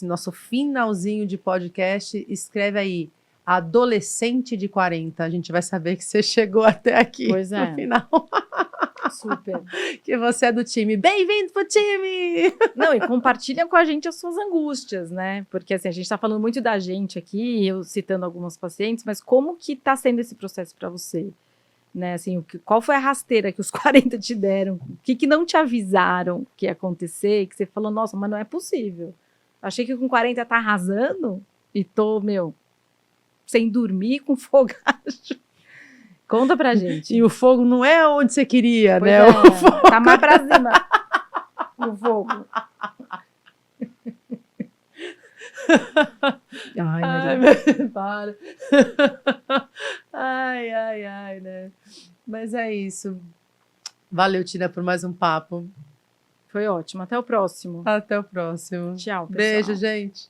nosso finalzinho de podcast, escreve aí, adolescente de 40. A gente vai saber que você chegou até aqui no final. Super. Que você é do time. Bem-vindo pro time! Não, e compartilha com a gente as suas angústias, né? Porque assim, a gente tá falando muito da gente aqui, eu citando algumas pacientes, mas como que tá sendo esse processo para você? Né, assim, qual foi a rasteira que os 40 te deram? O que não te avisaram que ia acontecer? Que você falou, nossa, mas não é possível. Achei que com 40 tá arrasando e tô, sem dormir com fogacho. Conta pra gente. E o fogo não é onde você queria, pois né? O fogo tá mais pra cima. O fogo. Ai, para. Ai, né? Mas é isso. Valeu, Tina, por mais um papo. Foi ótimo. Até o próximo. Até o próximo. Tchau, pessoal. Beijo, gente.